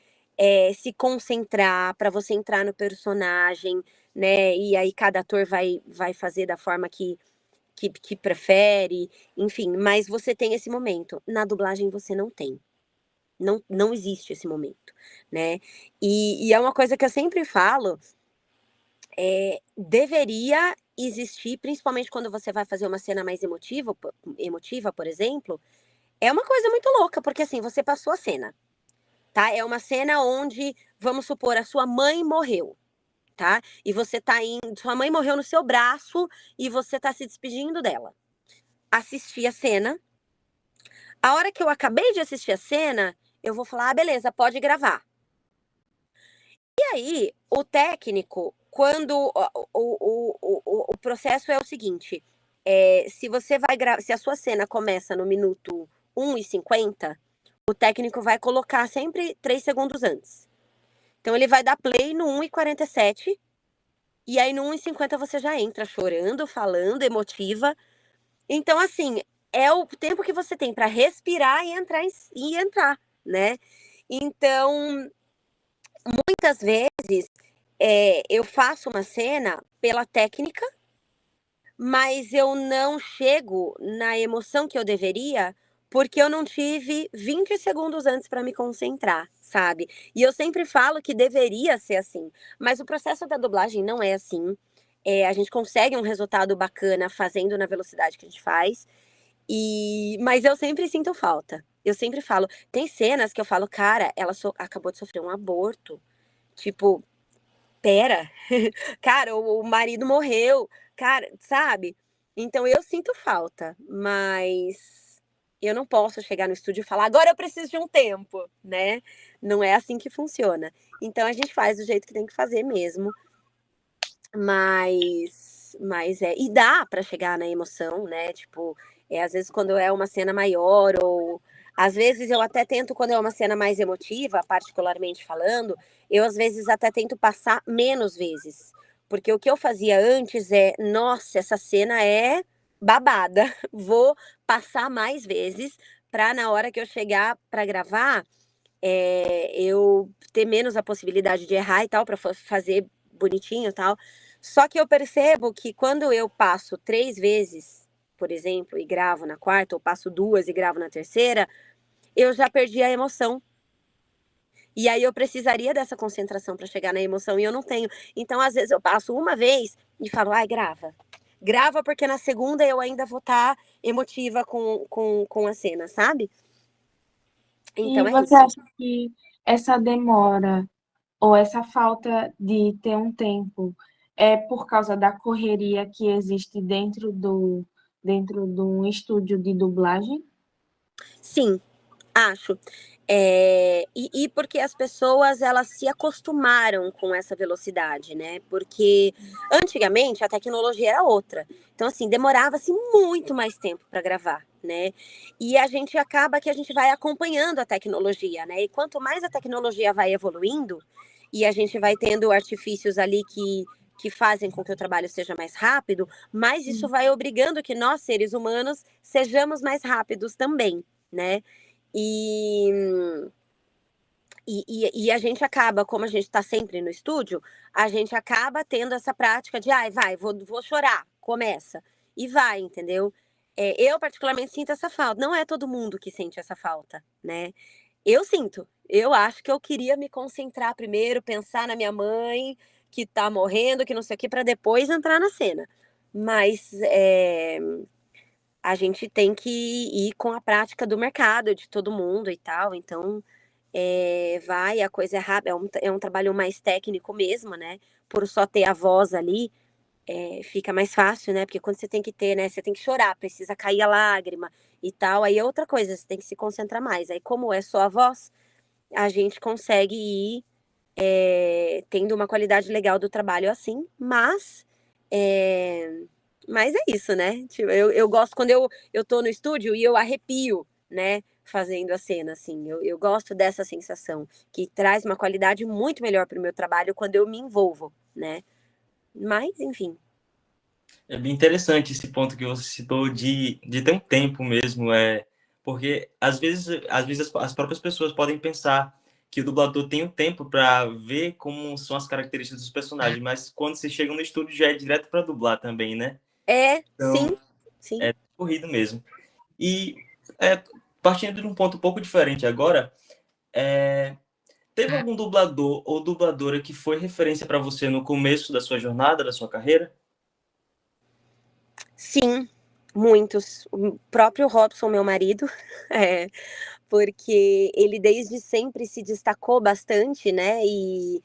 se concentrar, para você entrar no personagem, né? E aí cada ator vai fazer da forma que prefere, enfim, mas você tem esse momento. Na dublagem você não tem. Não existe esse momento, né? E é uma coisa que eu sempre falo, deveria existir, principalmente quando você vai fazer uma cena mais emotiva, por exemplo, é uma coisa muito louca, porque assim, você passou a cena, tá? É uma cena onde, vamos supor, a sua mãe morreu, tá? E você tá indo, sua mãe morreu no seu braço e você tá se despedindo dela. Assisti a cena. A hora que eu acabei de assistir a cena, eu vou falar, ah, beleza, pode gravar. E aí, o técnico, quando o processo é o seguinte, se a sua cena começa no minuto 1:50, o técnico vai colocar sempre 3 segundos antes. Então ele vai dar play no 1:47, e aí no 1:50 você já entra chorando, falando, emotiva. Então, assim, é o tempo que você tem para respirar e entrar, né? Então, muitas vezes eu faço uma cena pela técnica, mas eu não chego na emoção que eu deveria, porque eu não tive 20 segundos antes para me concentrar, sabe? E eu sempre falo que deveria ser assim, mas o processo da dublagem não é assim. A gente consegue um resultado bacana fazendo na velocidade que a gente faz. Mas eu sempre sinto falta. Eu sempre falo, tem cenas que eu falo, cara, ela acabou de sofrer um aborto. Tipo, pera, cara, o marido morreu, cara, sabe? Então eu sinto falta, mas eu não posso chegar no estúdio e falar, agora eu preciso de um tempo, né? Não é assim que funciona. Então a gente faz do jeito que tem que fazer mesmo. E dá pra chegar na emoção, né? Tipo, às vezes quando é uma cena maior ou Às vezes eu até tento, quando é uma cena mais emotiva, particularmente falando, eu às vezes até tento passar menos vezes. Porque o que eu fazia antes é, nossa, essa cena é babada, vou passar mais vezes para na hora que eu chegar para gravar, eu ter menos a possibilidade de errar e tal, para fazer bonitinho e tal. Só que eu percebo que quando eu passo 3 vezes, por exemplo, e gravo na quarta, ou passo 2 e gravo na terceira, eu já perdi a emoção. E aí eu precisaria dessa concentração para chegar na emoção e eu não tenho. Então, às vezes, eu passo uma vez e falo, ai, grava. Grava porque na segunda eu ainda vou estar emotiva com a cena, sabe? E Então é você isso. acha que essa demora ou essa falta de ter um tempo é por causa da correria que existe dentro de um estúdio de dublagem? Sim, acho. E porque as pessoas elas se acostumaram com essa velocidade, né? Porque antigamente a tecnologia era outra. Então, assim, demorava-se muito mais tempo para gravar, né? E a gente acaba que a gente vai acompanhando a tecnologia, né? E quanto mais a tecnologia vai evoluindo e a gente vai tendo artifícios ali que fazem com que o trabalho seja mais rápido, mais isso vai obrigando que nós, seres humanos, sejamos mais rápidos também, né? E, e a gente acaba, como a gente está sempre no estúdio, a gente acaba tendo essa prática de, ai, vai, vou chorar, começa. E vai, entendeu? Eu particularmente sinto essa falta. Não é todo mundo que sente essa falta, né? Eu sinto. Eu acho que eu queria me concentrar primeiro, pensar na minha mãe, que tá morrendo, que não sei o que, para depois entrar na cena. Mas a gente tem que ir com a prática do mercado, de todo mundo e tal. Então, vai, a coisa é rápida, é um trabalho mais técnico mesmo, né? Por só ter a voz ali, fica mais fácil, né? Porque quando você tem que ter, né? Você tem que chorar, precisa cair a lágrima e tal. Aí é outra coisa, você tem que se concentrar mais. Aí, como é só a voz, a gente consegue ir tendo uma qualidade legal do trabalho assim, é, mas é isso, né? Tipo, eu gosto quando eu tô no estúdio e eu arrepio, né? Fazendo a cena, assim. Eu gosto dessa sensação, que traz uma qualidade muito melhor pro meu trabalho quando eu me envolvo, né? Mas, enfim. É bem interessante esse ponto que você citou de ter um tempo mesmo, porque às vezes as próprias pessoas podem pensar que o dublador tem um tempo para ver como são as características dos personagens, mas quando você chega no estúdio já é direto para dublar também, né? Sim, Então, sim. é corrido mesmo. E é, partindo de um ponto um pouco diferente agora, teve algum dublador ou dubladora que foi referência para você no começo da sua jornada, da sua carreira? Sim, muitos. O próprio Robson, meu marido, é, porque ele desde sempre se destacou bastante, né? E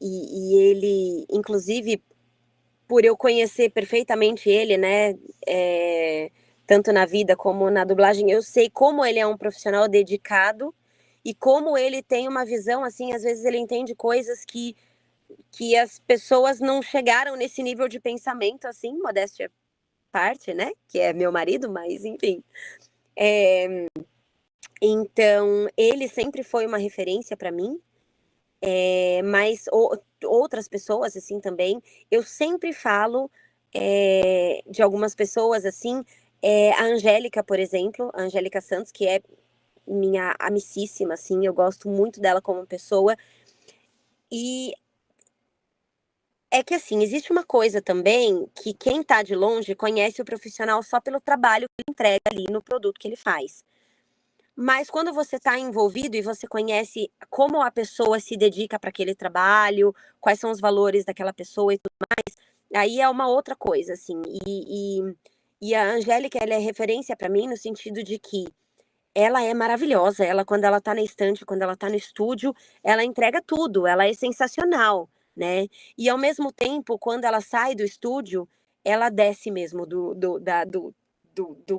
ele, inclusive, por eu conhecer perfeitamente ele, né? Tanto na vida como na dublagem, eu sei como ele é um profissional dedicado e como ele tem uma visão, assim, às vezes ele entende coisas que as pessoas não chegaram nesse nível de pensamento, assim, modéstia à parte, né? Que é meu marido, mas enfim. Então, ele sempre foi uma referência para mim. Mas outras pessoas, assim, também. Eu sempre falo de algumas pessoas, assim, a Angélica, por exemplo, a Angélica Santos, que é minha amicíssima, assim, eu gosto muito dela como pessoa. E é que, assim, existe uma coisa também que quem tá de longe conhece o profissional só pelo trabalho que ele entrega ali no produto que ele faz. Mas quando você está envolvido e você conhece como a pessoa se dedica para aquele trabalho, quais são os valores daquela pessoa e tudo mais, aí é uma outra coisa, assim. E a Angélica, ela é referência para mim no sentido de que ela é maravilhosa. Ela, quando ela tá na estante, quando ela tá no estúdio, ela entrega tudo. Ela é sensacional, né? E ao mesmo tempo, quando ela sai do estúdio, ela desce mesmo do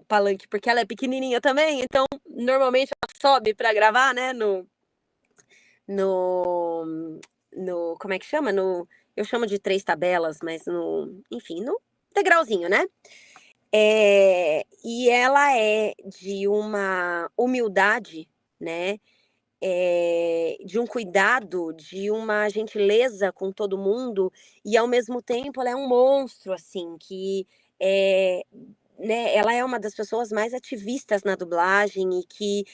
palanque, porque ela é pequenininha também. Então, normalmente ela sobe para gravar, né? No, como é que chama? Eu chamo de 3 tabelas, mas enfim, no degrauzinho, né? E ela é de uma humildade, né? De um cuidado, de uma gentileza com todo mundo, e ao mesmo tempo ela é um monstro, assim, que é, né, ela é uma das pessoas mais ativistas na dublagem e que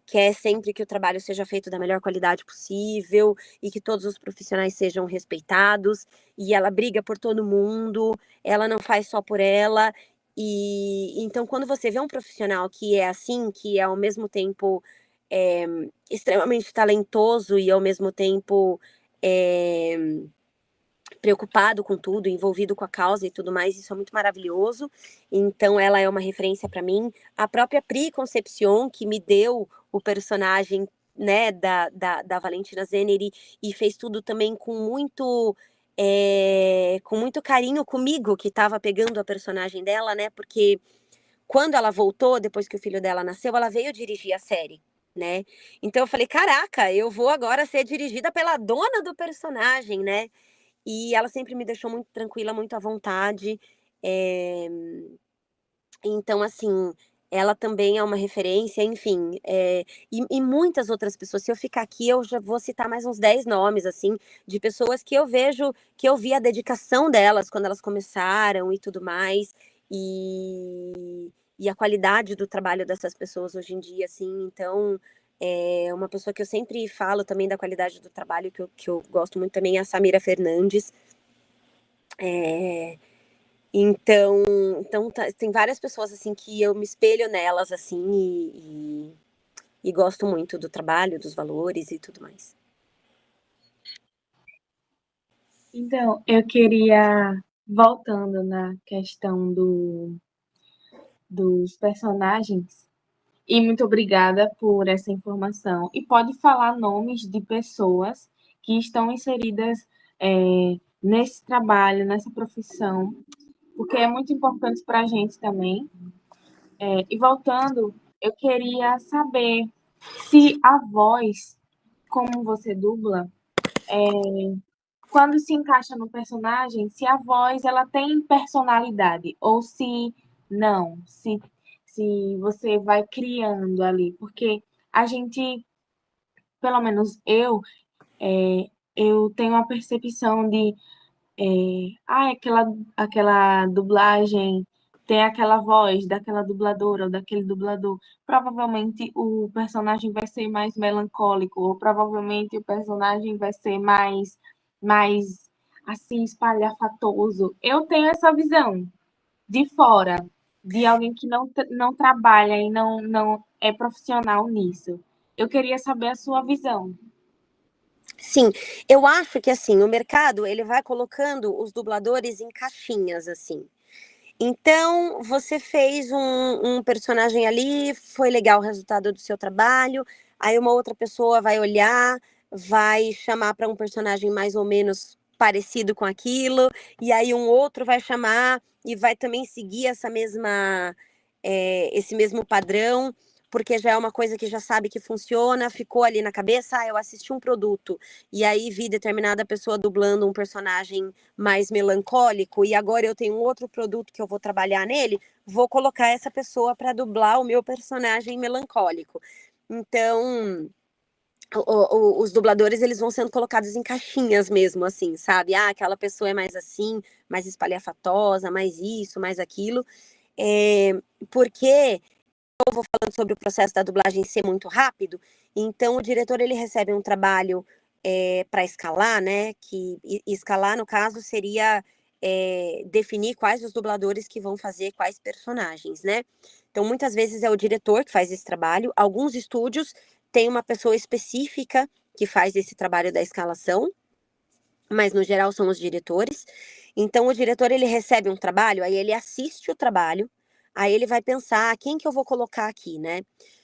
quer sempre que o trabalho seja feito da melhor qualidade possível e que todos os profissionais sejam respeitados, e ela briga por todo mundo, ela não faz só por ela. E então, quando você vê um profissional que é assim, que é ao mesmo tempo é, extremamente talentoso e ao mesmo tempo é, preocupado com tudo, envolvido com a causa e tudo mais, isso é muito maravilhoso. Então ela é uma referência para mim. A própria Pri Concepcion, que me deu o personagem, né, da Valentina Zeneri, e fez tudo também com muito carinho comigo, que estava pegando a personagem dela, né, porque quando ela voltou, depois que o filho dela nasceu, ela veio dirigir a série, né? Então eu falei, caraca, eu vou agora ser dirigida pela dona do personagem, né? E ela sempre me deixou muito tranquila, muito à vontade. É, Então, assim, ela também é uma referência, enfim. E muitas outras pessoas. Se eu ficar aqui, eu já vou citar mais uns 10 nomes, assim, de pessoas que eu vejo, que eu vi a dedicação delas quando elas começaram e tudo mais. E a qualidade do trabalho dessas pessoas hoje em dia, assim. Então, uma pessoa que eu sempre falo também da qualidade do trabalho, que eu gosto muito também, é a Samira Fernandes. É, então tem várias pessoas assim que eu me espelho nelas assim e gosto muito do trabalho, dos valores e tudo mais. Então, eu queria, voltando na questão dos personagens, e muito obrigada por essa informação. E pode falar nomes de pessoas que estão inseridas nesse trabalho, nessa profissão, porque é muito importante para a gente também. E voltando, eu queria saber se a voz, como você dubla, quando se encaixa no personagem, se a voz ela tem personalidade ou se não, se você vai criando ali, porque a gente, pelo menos eu tenho a percepção de aquela dublagem tem aquela voz daquela dubladora ou daquele dublador. Provavelmente o personagem vai ser mais melancólico, ou provavelmente o personagem vai ser mais assim, espalhafatoso. Eu tenho essa visão de fora, de alguém que não trabalha e não é profissional nisso. Eu queria saber a sua visão. Sim, eu acho que assim, o mercado ele vai colocando os dubladores em caixinhas assim. Então, você fez um personagem ali, foi legal o resultado do seu trabalho, aí uma outra pessoa vai olhar, vai chamar para um personagem mais ou menos parecido com aquilo, e aí um outro vai chamar e vai também seguir esse mesmo padrão, porque já é uma coisa que já sabe que funciona, ficou ali na cabeça, eu assisti um produto, e aí vi determinada pessoa dublando um personagem mais melancólico e agora eu tenho um outro produto que eu vou trabalhar nele, vou colocar essa pessoa para dublar o meu personagem melancólico. Então, os dubladores eles vão sendo colocados em caixinhas mesmo, assim, sabe? Ah, aquela pessoa é mais assim, mais espalhafatosa, mais isso, mais aquilo. Porque eu vou falando sobre o processo da dublagem ser muito rápido, então o diretor ele recebe um trabalho para escalar, né? Que escalar, no caso, seria definir quais os dubladores que vão fazer quais personagens, né? Então, muitas vezes é o diretor que faz esse trabalho. Alguns estúdios têm uma pessoa específica que faz esse trabalho da escalação, mas no geral são os diretores. Então, o diretor ele recebe um trabalho, aí ele assiste o trabalho, aí ele vai pensar quem que eu vou colocar aqui, né?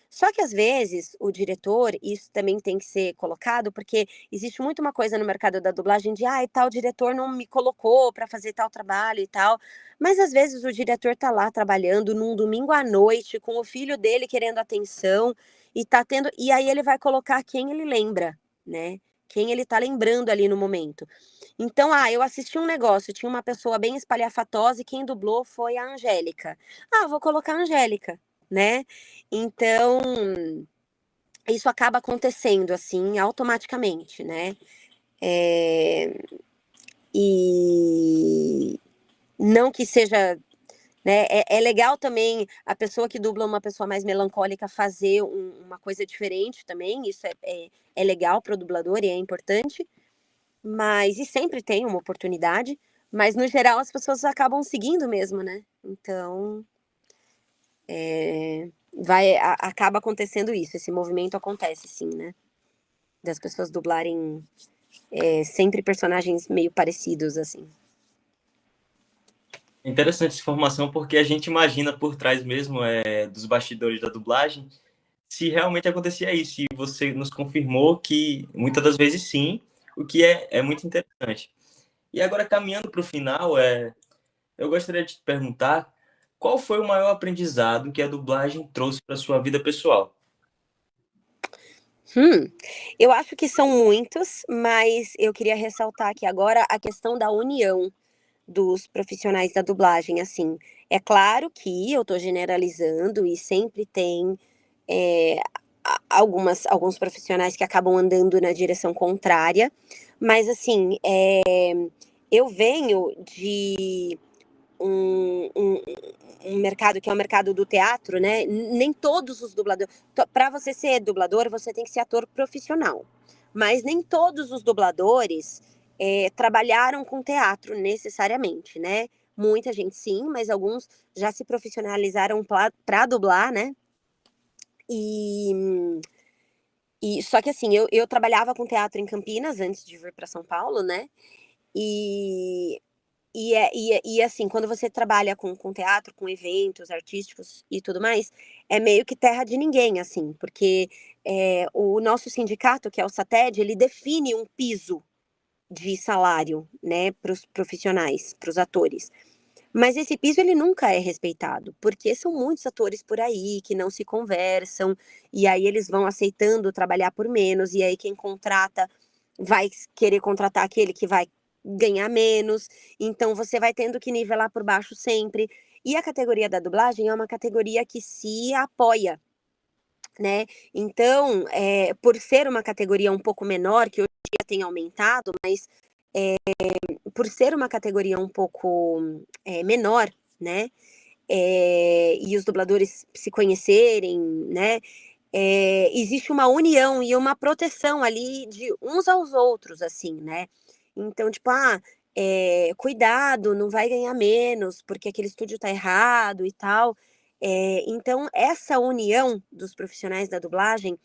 Só que às vezes o diretor, isso também tem que ser colocado, porque existe muito uma coisa no mercado da dublagem de, tal diretor não me colocou para fazer tal trabalho e tal. Mas às vezes o diretor tá lá trabalhando num domingo à noite com o filho dele querendo atenção e tá tendo, e aí ele vai colocar quem ele lembra, né? quem ele tá lembrando ali no momento. Então, eu assisti um negócio, tinha uma pessoa bem espalhafatosa e quem dublou foi a Angélica. Eu vou colocar a Angélica, né? Então, isso acaba acontecendo, assim, automaticamente, né? E não que seja, né? É legal também a pessoa que dubla uma pessoa mais melancólica fazer uma coisa diferente também. Isso é legal para o dublador e é importante. E sempre tem uma oportunidade. Mas, no geral, as pessoas acabam seguindo mesmo, né? Então, acaba acontecendo isso. Esse movimento acontece, sim, né? Das pessoas dublarem sempre personagens meio parecidos, assim. Interessante essa informação, porque a gente imagina por trás mesmo dos bastidores da dublagem se realmente acontecia isso. E você nos confirmou que muitas das vezes sim, o que é muito interessante. E agora, caminhando para o final, eu gostaria de te perguntar qual foi o maior aprendizado que a dublagem trouxe para a sua vida pessoal? Eu acho que são muitos, mas eu queria ressaltar aqui agora a questão da união dos profissionais da dublagem, assim. É claro que eu tô generalizando e sempre tem alguns profissionais que acabam andando na direção contrária, mas assim, eu venho de um mercado que é o mercado do teatro, né? Nem todos os dubladores. Para você ser dublador, você tem que ser ator profissional. Mas nem todos os dubladores trabalharam com teatro necessariamente, né? Muita gente sim, mas alguns já se profissionalizaram para dublar, né? Só que assim, eu trabalhava com teatro em Campinas antes de vir para São Paulo, né? E assim, quando você trabalha com teatro, com eventos artísticos e tudo mais, é meio que terra de ninguém, assim, porque o nosso sindicato, que é o SATED, ele define um piso de salário, né, para os profissionais, para os atores. Mas esse piso ele nunca é respeitado, porque são muitos atores por aí que não se conversam, e aí eles vão aceitando trabalhar por menos, e aí quem contrata vai querer contratar aquele que vai ganhar menos, então você vai tendo que nivelar por baixo sempre. E a categoria da dublagem é uma categoria que se apoia, né? Então, por ser uma categoria um pouco menor, que hoje em dia tem aumentado, mas por ser uma categoria um pouco menor, né? E os dubladores se conhecerem, né? Existe uma união e uma proteção ali de uns aos outros, assim, né? Então, tipo, cuidado, não vai ganhar menos, porque aquele estúdio tá errado e tal. Então, essa união dos profissionais da dublagem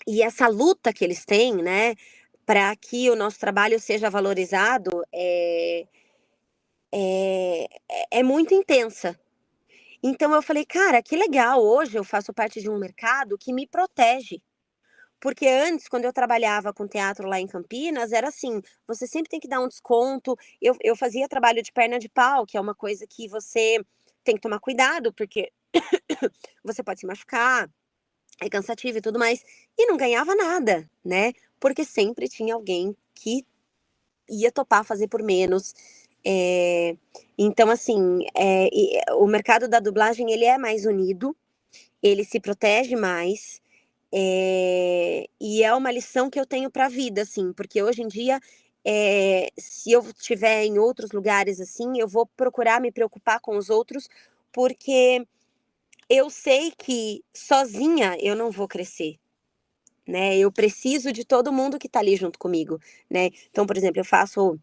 e essa luta que eles têm, né, para que o nosso trabalho seja valorizado, é muito intensa. Então eu falei, cara, que legal, hoje eu faço parte de um mercado que me protege. Porque antes, quando eu trabalhava com teatro lá em Campinas, era assim, você sempre tem que dar um desconto. Eu fazia trabalho de perna de pau, que é uma coisa que você tem que tomar cuidado, porque você pode se machucar, é cansativo e tudo mais. E não ganhava nada, né? Porque sempre tinha alguém que ia topar fazer por menos. Então, assim, o mercado da dublagem, ele é mais unido, ele se protege mais, e é uma lição que eu tenho para a vida, assim, porque hoje em dia, se eu estiver em outros lugares, assim, eu vou procurar me preocupar com os outros, porque eu sei que sozinha eu não vou crescer, né? Eu preciso de todo mundo que está ali junto comigo, né? Então, por exemplo, eu faço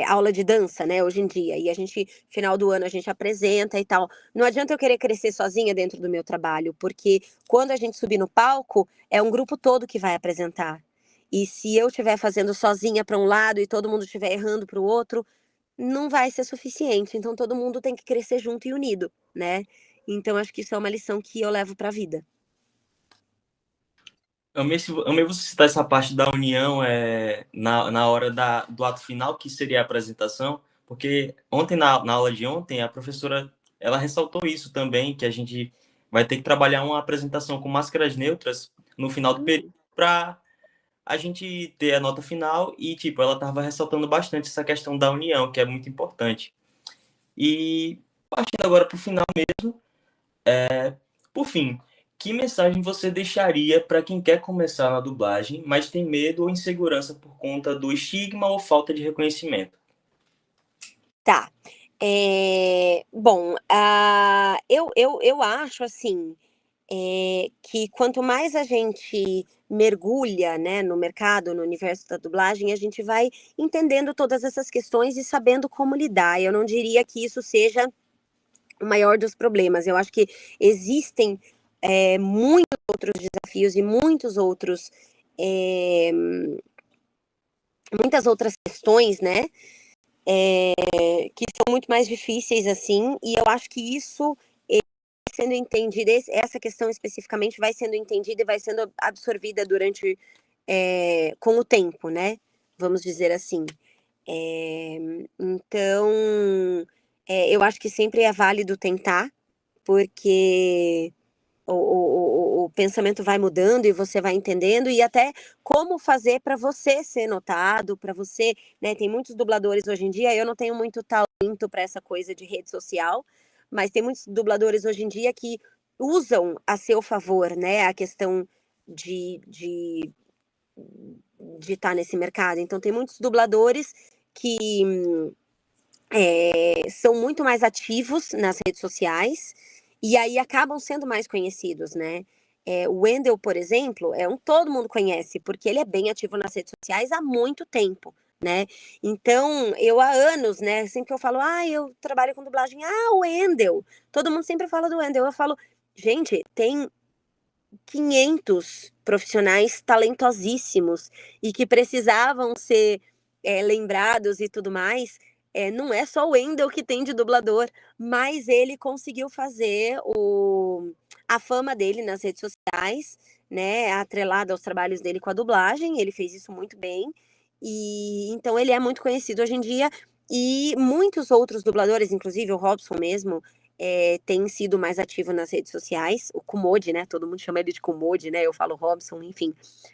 aula de dança, né, hoje em dia, e a gente, final do ano, a gente apresenta e tal. Não adianta eu querer crescer sozinha dentro do meu trabalho, porque quando a gente subir no palco, é um grupo todo que vai apresentar. E se eu estiver fazendo sozinha para um lado e todo mundo estiver errando para o outro, não vai ser suficiente. Então todo mundo tem que crescer junto e unido, né? Então acho que isso é uma lição que eu levo para a vida. Amei você citar essa parte da união na hora do ato final, que seria a apresentação, porque ontem, na aula de ontem, a professora ela ressaltou isso também, que a gente vai ter que trabalhar uma apresentação com máscaras neutras no final do período. para a gente ter a nota final e, tipo, ela estava ressaltando bastante essa questão da união, que é muito importante. E partindo agora para o final mesmo, por fim, que mensagem você deixaria para quem quer começar na dublagem, mas tem medo ou insegurança por conta do estigma ou falta de reconhecimento? Tá. Bom, eu acho assim, que quanto mais a gente mergulha, né, no mercado, no universo da dublagem, a gente vai entendendo todas essas questões e sabendo como lidar. Eu não diria que isso seja o maior dos problemas. Eu acho que existem muitos outros desafios e muitas outras questões, né, que são muito mais difíceis assim. E eu acho que isso sendo entendida, essa questão especificamente vai sendo entendida e vai sendo absorvida durante com o tempo, né? Vamos dizer assim. Então, eu acho que sempre é válido tentar, porque o pensamento vai mudando e você vai entendendo, e até como fazer para você ser notado, para você, né? Tem muitos dubladores hoje em dia, eu não tenho muito talento para essa coisa de rede social, mas tem muitos dubladores hoje em dia que usam a seu favor, né? A questão de estar nesse mercado. Então, tem muitos dubladores que são muito mais ativos nas redes sociais e aí acabam sendo mais conhecidos, né? O Wendel, por exemplo, todo mundo conhece, porque ele é bem ativo nas redes sociais há muito tempo, né? Então, eu há anos, né? Sempre que eu falo, eu trabalho com dublagem, o Wendel. Todo mundo sempre fala do Wendel. Eu falo, gente, tem 500 profissionais talentosíssimos e que precisavam ser lembrados e tudo mais. Não é só o Wendel que tem de dublador, mas ele conseguiu fazer a fama dele nas redes sociais, né, atrelada aos trabalhos dele com a dublagem. Ele fez isso muito bem e então ele é muito conhecido hoje em dia. E muitos outros dubladores, inclusive o Robson mesmo, tem sido mais ativo nas redes sociais. O Kumode, né? Todo mundo chama ele de Kumode, né? Eu falo Robson, enfim.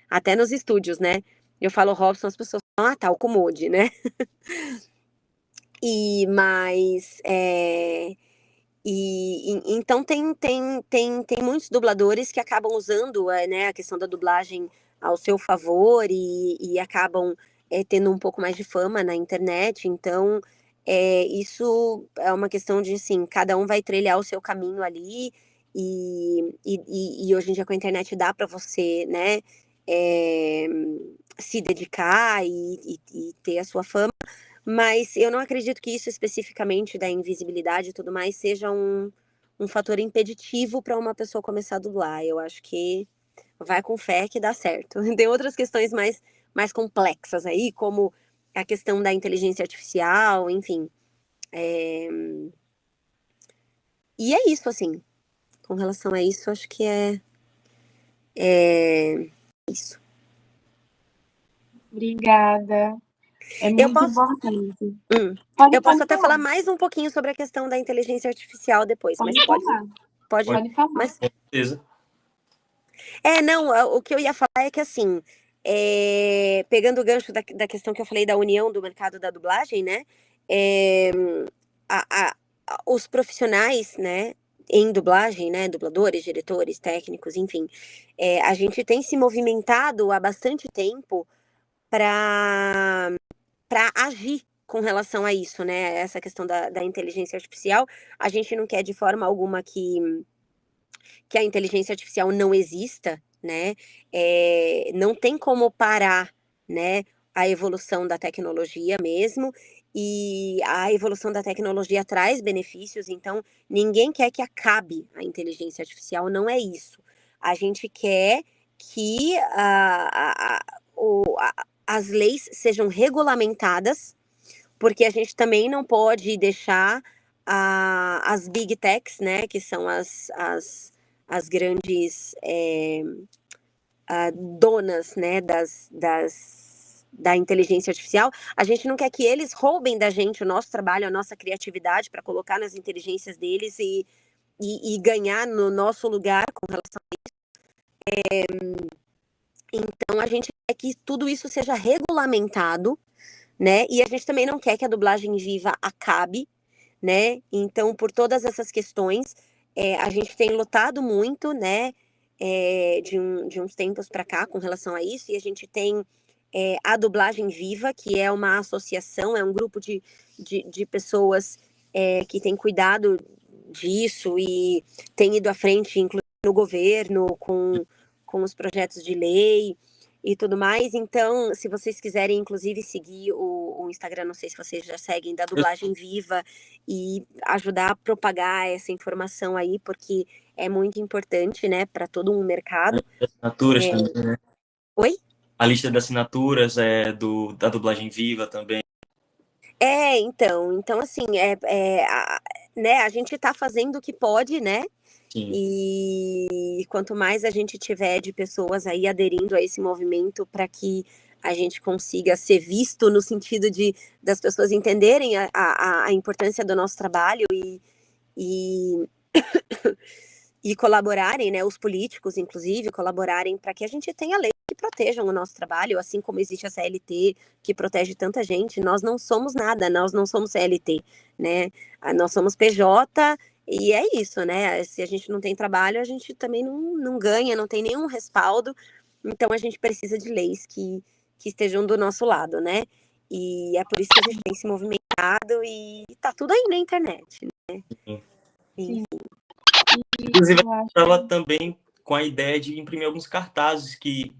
Até nos estúdios, né? Eu falo Robson, as pessoas falam, tá, o Kumode, né? Então tem muitos dubladores que acabam usando, né, a questão da dublagem ao seu favor e acabam tendo um pouco mais de fama na internet. Então, isso é uma questão de, assim, cada um vai trilhar o seu caminho ali e hoje em dia com a internet dá para você, né, se dedicar e ter a sua fama. Mas eu não acredito que isso especificamente da invisibilidade e tudo mais seja um fator impeditivo para uma pessoa começar a dublar. Eu acho que vai com fé que dá certo. Tem outras questões mais complexas aí, como a questão da inteligência artificial, enfim. E é isso, assim. Com relação a isso, acho que é isso. Obrigada. É Eu muito posso, importante. eu posso Pode até falar. falar mais um pouquinho sobre a questão da inteligência artificial depois, mas Pode falar. Pode falar. mas Com certeza. não, o que eu ia falar é que, assim, pegando o gancho da questão que eu falei da união do mercado da dublagem, né? é, a- a- os profissionais, né, em dublagem, né, dubladores, diretores, técnicos, enfim, a gente tem se movimentado há bastante tempo para agir com relação a isso, né? Essa questão da inteligência artificial. A gente não quer de forma alguma que a inteligência artificial não exista, né? Não tem como parar, né, a evolução da tecnologia mesmo, e a evolução da tecnologia traz benefícios, então ninguém quer que acabe a inteligência artificial, não é isso. A gente quer que as leis sejam regulamentadas, porque a gente também não pode deixar as big techs, né, que são as grandes donas, né, da inteligência artificial. A gente não quer que eles roubem da gente o nosso trabalho, a nossa criatividade para colocar nas inteligências deles e ganhar no nosso lugar com relação. Então, a gente quer que tudo isso seja regulamentado, né? E a gente também não quer que a dublagem viva acabe, né? Então, por todas essas questões, a gente tem lutado muito, né? De uns tempos para cá com relação a isso, e a gente tem a Dublagem Viva, que é uma associação, é um grupo de pessoas que tem cuidado disso e tem ido à frente, inclusive no governo, com os projetos de lei e tudo mais. Então, se vocês quiserem, inclusive, seguir o Instagram, não sei se vocês já seguem, da Dublagem Viva, e ajudar a propagar essa informação aí, porque é muito importante, né, para todo um mercado. Assinaturas também, né? Oi? A lista de assinaturas da Dublagem Viva também. Então assim, né, a gente está fazendo o que pode, né? Sim. E quanto mais a gente tiver de pessoas aí aderindo a esse movimento para que a gente consiga ser visto no sentido das pessoas entenderem a importância do nosso trabalho e, e colaborarem, né, os políticos, inclusive, colaborarem para que a gente tenha leis que protejam o nosso trabalho, assim como existe a CLT, que protege tanta gente. Nós não somos nada, nós não somos CLT, né? Nós somos PJ, e é isso, né? Se a gente não tem trabalho, a gente também não ganha, não tem nenhum respaldo. Então, a gente precisa de leis que estejam do nosso lado, né? E é por isso que a gente tem se movimentado e tá tudo aí na internet, né? Sim. Sim. Inclusive, Eu acho estava também com a ideia de imprimir alguns cartazes que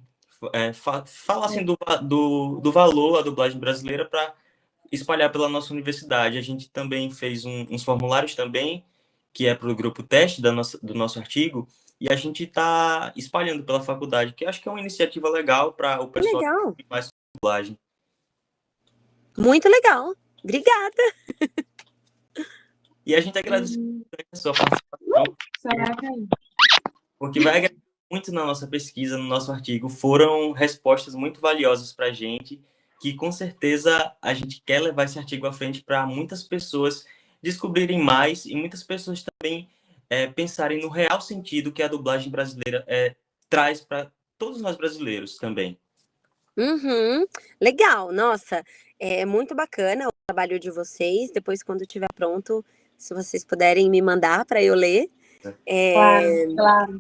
falassem do valor da dublagem brasileira para espalhar pela nossa universidade. A gente também fez uns formulários também, que é para o grupo teste do nosso artigo, e a gente está espalhando pela faculdade, que acho que é uma iniciativa legal para o pessoal Legal. que mais dublagem. Muito legal. Obrigada. E a gente agradece a sua participação, Só vai cair. porque vai agregar muito na nossa pesquisa, no nosso artigo. Foram respostas muito valiosas para a gente, que com certeza a gente quer levar esse artigo à frente para muitas pessoas descobrirem mais e muitas pessoas também pensarem no real sentido que a dublagem brasileira traz para todos nós brasileiros também. Uhum. Legal, nossa, é muito bacana o trabalho de vocês. Depois, quando estiver pronto, se vocês puderem me mandar para eu ler. Claro.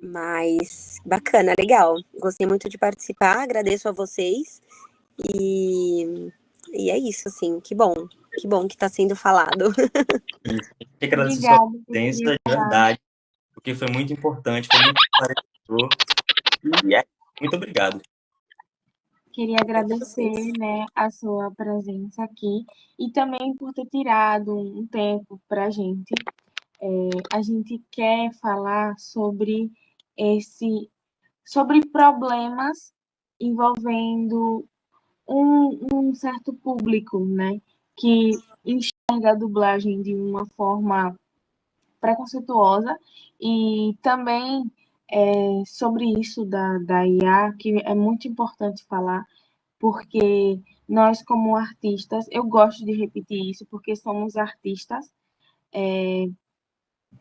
Mas bacana, legal. Gostei muito de participar, agradeço a vocês. E é isso, assim, que bom que está sendo falado. Eu agradeço a sua Obrigada. presença, de verdade, porque foi muito importante, foi muito esclarecedor. E muito obrigado. Queria agradecer, né, a sua presença aqui e também por ter tirado um tempo para a gente. A gente quer falar sobre problemas envolvendo um certo público, né, que enxerga a dublagem de uma forma preconceituosa e também sobre isso da IA, que é muito importante falar, porque nós, como artistas, eu gosto de repetir isso, porque somos artistas,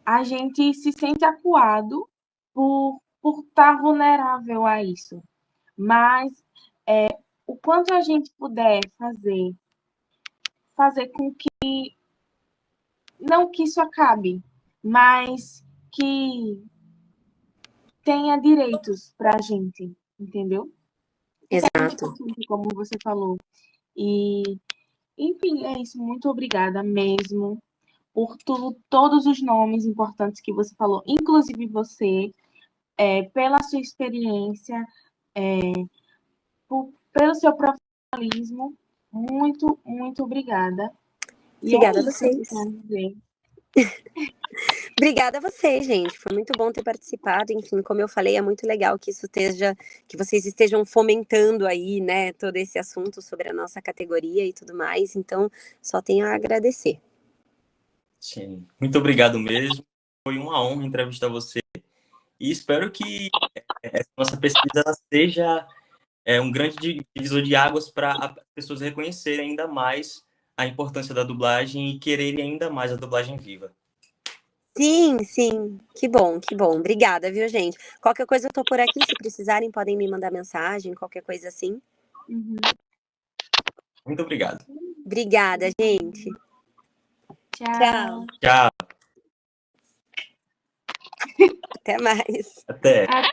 a gente se sente acuado por estar vulnerável a isso. Mas o quanto a gente puder fazer com que, não que isso acabe, mas que tenha direitos para a gente, entendeu? Exato. Como você falou. E, enfim, é isso. Muito obrigada mesmo por todos os nomes importantes que você falou, inclusive você, pela sua experiência, pelo seu profissionalismo. Muito, muito obrigada. Obrigada E a vocês. Obrigada a vocês, gente. Foi muito bom ter participado. Enfim, como eu falei, é muito legal que que vocês estejam fomentando aí, né, todo esse assunto sobre a nossa categoria e tudo mais. Então, só tenho a agradecer. Sim, muito obrigado mesmo. Foi uma honra entrevistar você e espero que essa nossa pesquisa seja um grande divisor de águas para as pessoas reconhecerem ainda mais a importância da dublagem e quererem ainda mais a dublagem viva. Sim, sim. Que bom, que bom. Obrigada, viu, gente? Qualquer coisa eu tô por aqui, se precisarem, podem me mandar mensagem, qualquer coisa assim. Uhum. Muito obrigado. Obrigada, gente. Tchau. Tchau. Tchau. Até mais. Até. Até.